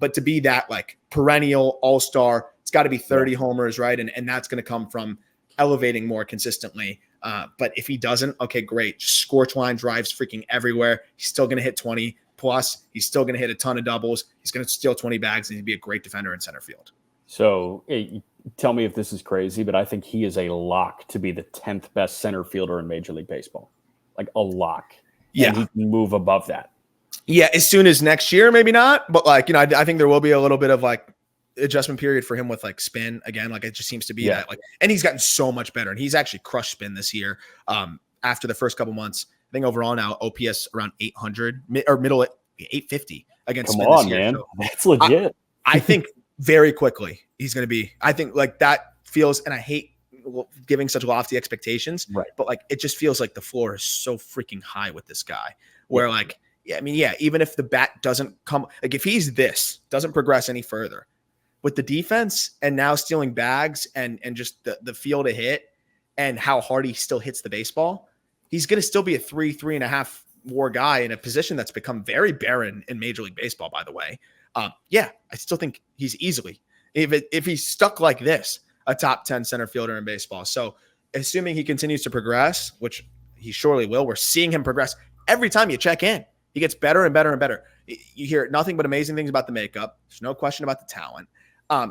But to be that like perennial all-star, it's got to be 30 homers, right? And that's going to come from elevating more consistently. But if he doesn't, okay, great. Just scorch line drives freaking everywhere. He's still going to hit 20 plus. He's still going to hit a ton of doubles. He's going to steal 20 bags and he'd be a great defender in center field. So hey, tell me if this is crazy, but I think he is a lock to be the 10th best center fielder in Major League Baseball. Like a lock. Yeah. And he can move above that. Yeah. As soon as next year, maybe not. But like, I think there will be a little bit of like adjustment period for him with like spin again. Like it just seems to be that like, and he's gotten so much better and he's actually crushed spin this year. After the first couple months, I think overall now OPS around 800 or middle at 850 against Come spin on, this year. man. So that's legit. I think very quickly he's going to be, I think like that feels, and I hate giving such lofty expectations, right? But like, it just feels like the floor is so freaking high with this guy where like, even if the bat doesn't come, like if he's doesn't progress any further with the defense and now stealing bags and just the feel to hit and how hard he still hits the baseball, he's going to still be a 3.5 WAR guy in a position that's become very barren in Major League Baseball, by the way. I still think he's easily, if he's stuck like this, a top 10 center fielder in baseball. So assuming he continues to progress, which he surely will, we're seeing him progress every time you check in. He gets better and better and better. You hear nothing but amazing things about the makeup. There's no question about the talent.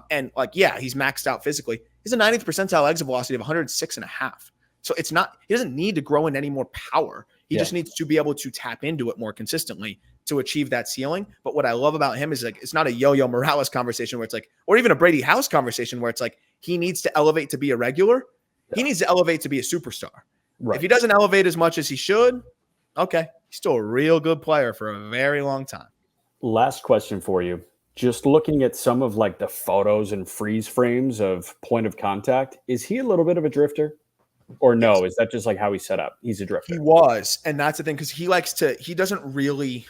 And like, he's maxed out physically. He's a 90th percentile exit velocity of 106.5. So it's not, he doesn't need to grow in any more power. He just needs to be able to tap into it more consistently to achieve that ceiling. But what I love about him is like, it's not a Yo-Yo Morales conversation where it's like, or even a Brady House conversation where it's like, he needs to elevate to be a regular. He needs to elevate to be a superstar. Right. If he doesn't elevate as much as he should, okay, he's still a real good player for a very long time. Last question for you. Just looking at some of like the photos and freeze frames of point of contact, is he a little bit of a drifter? Or no, is that just like how he's set up? He's a drifter. He was, and that's the thing, because he doesn't really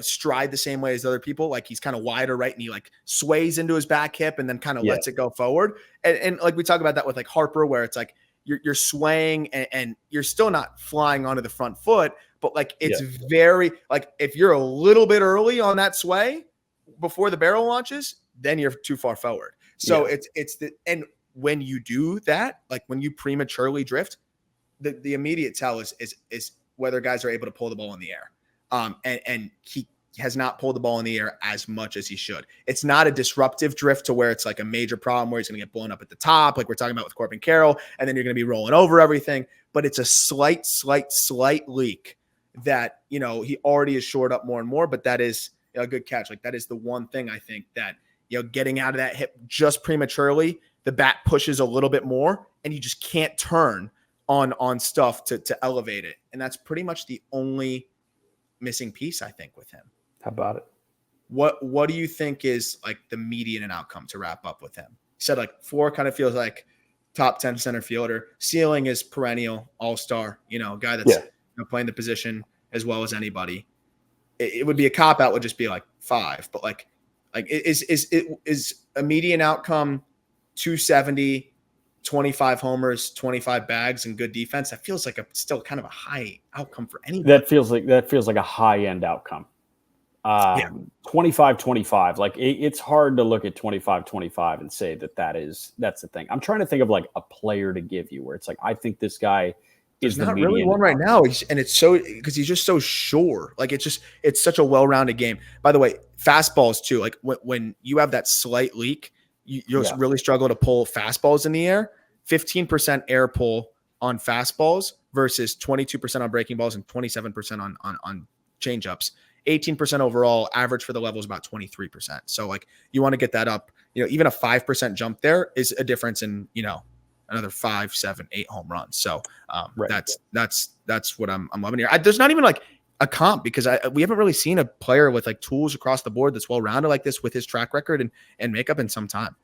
stride the same way as other people. Like he's kind of wider, right? And he like sways into his back hip and then kind of lets it go forward. And like we talk about that with like Harper, where it's like you're swaying and you're still not flying onto the front foot, but like it's very like if you're a little bit early on that sway before the barrel launches, then you're too far forward. So and when you do that, like when you prematurely drift, the immediate tell is whether guys are able to pull the ball in the air. And he has not pulled the ball in the air as much as he should. It's not a disruptive drift to where it's like a major problem where he's going to get blown up at the top, like we're talking about with Corbin Carroll, and then you're going to be rolling over everything. But it's a slight leak that, he already is shored up more and more, but that is a good catch. Like that is the one thing I think that, getting out of that hip just prematurely, the bat pushes a little bit more and you just can't turn on stuff to elevate it. And that's pretty much the only missing piece, I think, with him. How about it? What do you think is like the median and outcome to wrap up with him? You said like 4 kind of feels like top 10 center fielder. Ceiling is perennial all-star, guy that's playing the position as well as anybody. It would be a cop out, would just be like 5, but like is a median outcome 270, 25 homers, 25 bags, and good defense? That feels like still kind of a high outcome for anyone. That feels like a high end outcome. 25-25. Like it's hard to look at 25-25 and say that's the thing. I'm trying to think of like a player to give you where it's like, I think this guy is not really one right now. And it's so, because he's just so sure. Like it's such a well-rounded game. By the way, fastballs too. Like when you have that slight leak, you'll really struggle to pull fastballs in the air. 15% air pull on fastballs versus 22% on breaking balls and 27% on changeups. 18% overall. Average for the level is about 23%. So like you want to get that up. Even a 5% jump there is a difference in another 5, 7, 8 home runs. So that's what I'm loving here. There's not even like a comp because we haven't really seen a player with like tools across the board that's well rounded like this with his track record and makeup in some time.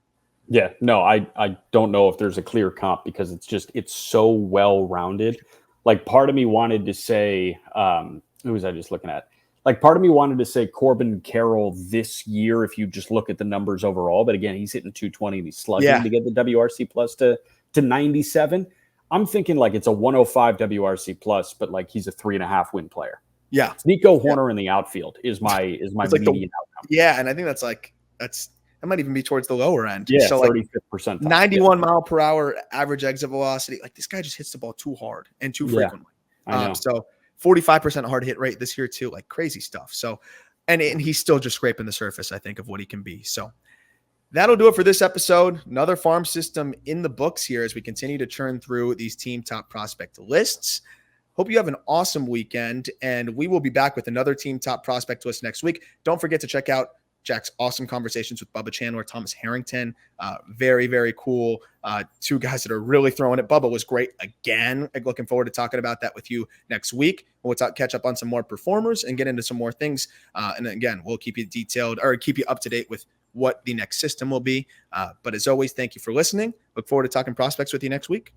Yeah, no, I don't know if there's a clear comp because it's so well rounded. Like part of me wanted to say, who was I just looking at? Like part of me wanted to say Corbin Carroll this year if you just look at the numbers overall. But again, he's hitting 220 and he's slugging to get the WRC plus to 97. I'm thinking like it's a 105 WRC plus, but like he's a 3.5 win player. Yeah. Nico Horner in the outfield is my median outcome. Yeah, and I think that might even be towards the lower end. Yeah, so 35th percentile. 91 mile per hour average exit velocity. Like this guy just hits the ball too hard and too frequently. I know. So 45% hard hit rate this year too, like crazy stuff. So, and he's still just scraping the surface, I think, of what he can be. So that'll do it for this episode. Another farm system in the books here as we continue to churn through these team top prospect lists. Hope you have an awesome weekend, and we will be back with another team top prospect list next week. Don't forget to check out Jack's awesome conversations with Bubba Chandler, Thomas Harrington. Very, very cool. 2 guys that are really throwing it. Bubba was great again. Looking forward to talking about that with you next week. We'll catch up on some more performers and get into some more things. And again, we'll keep you detailed or keep you up to date with what the next system will be. But as always, thank you for listening. Look forward to talking prospects with you next week.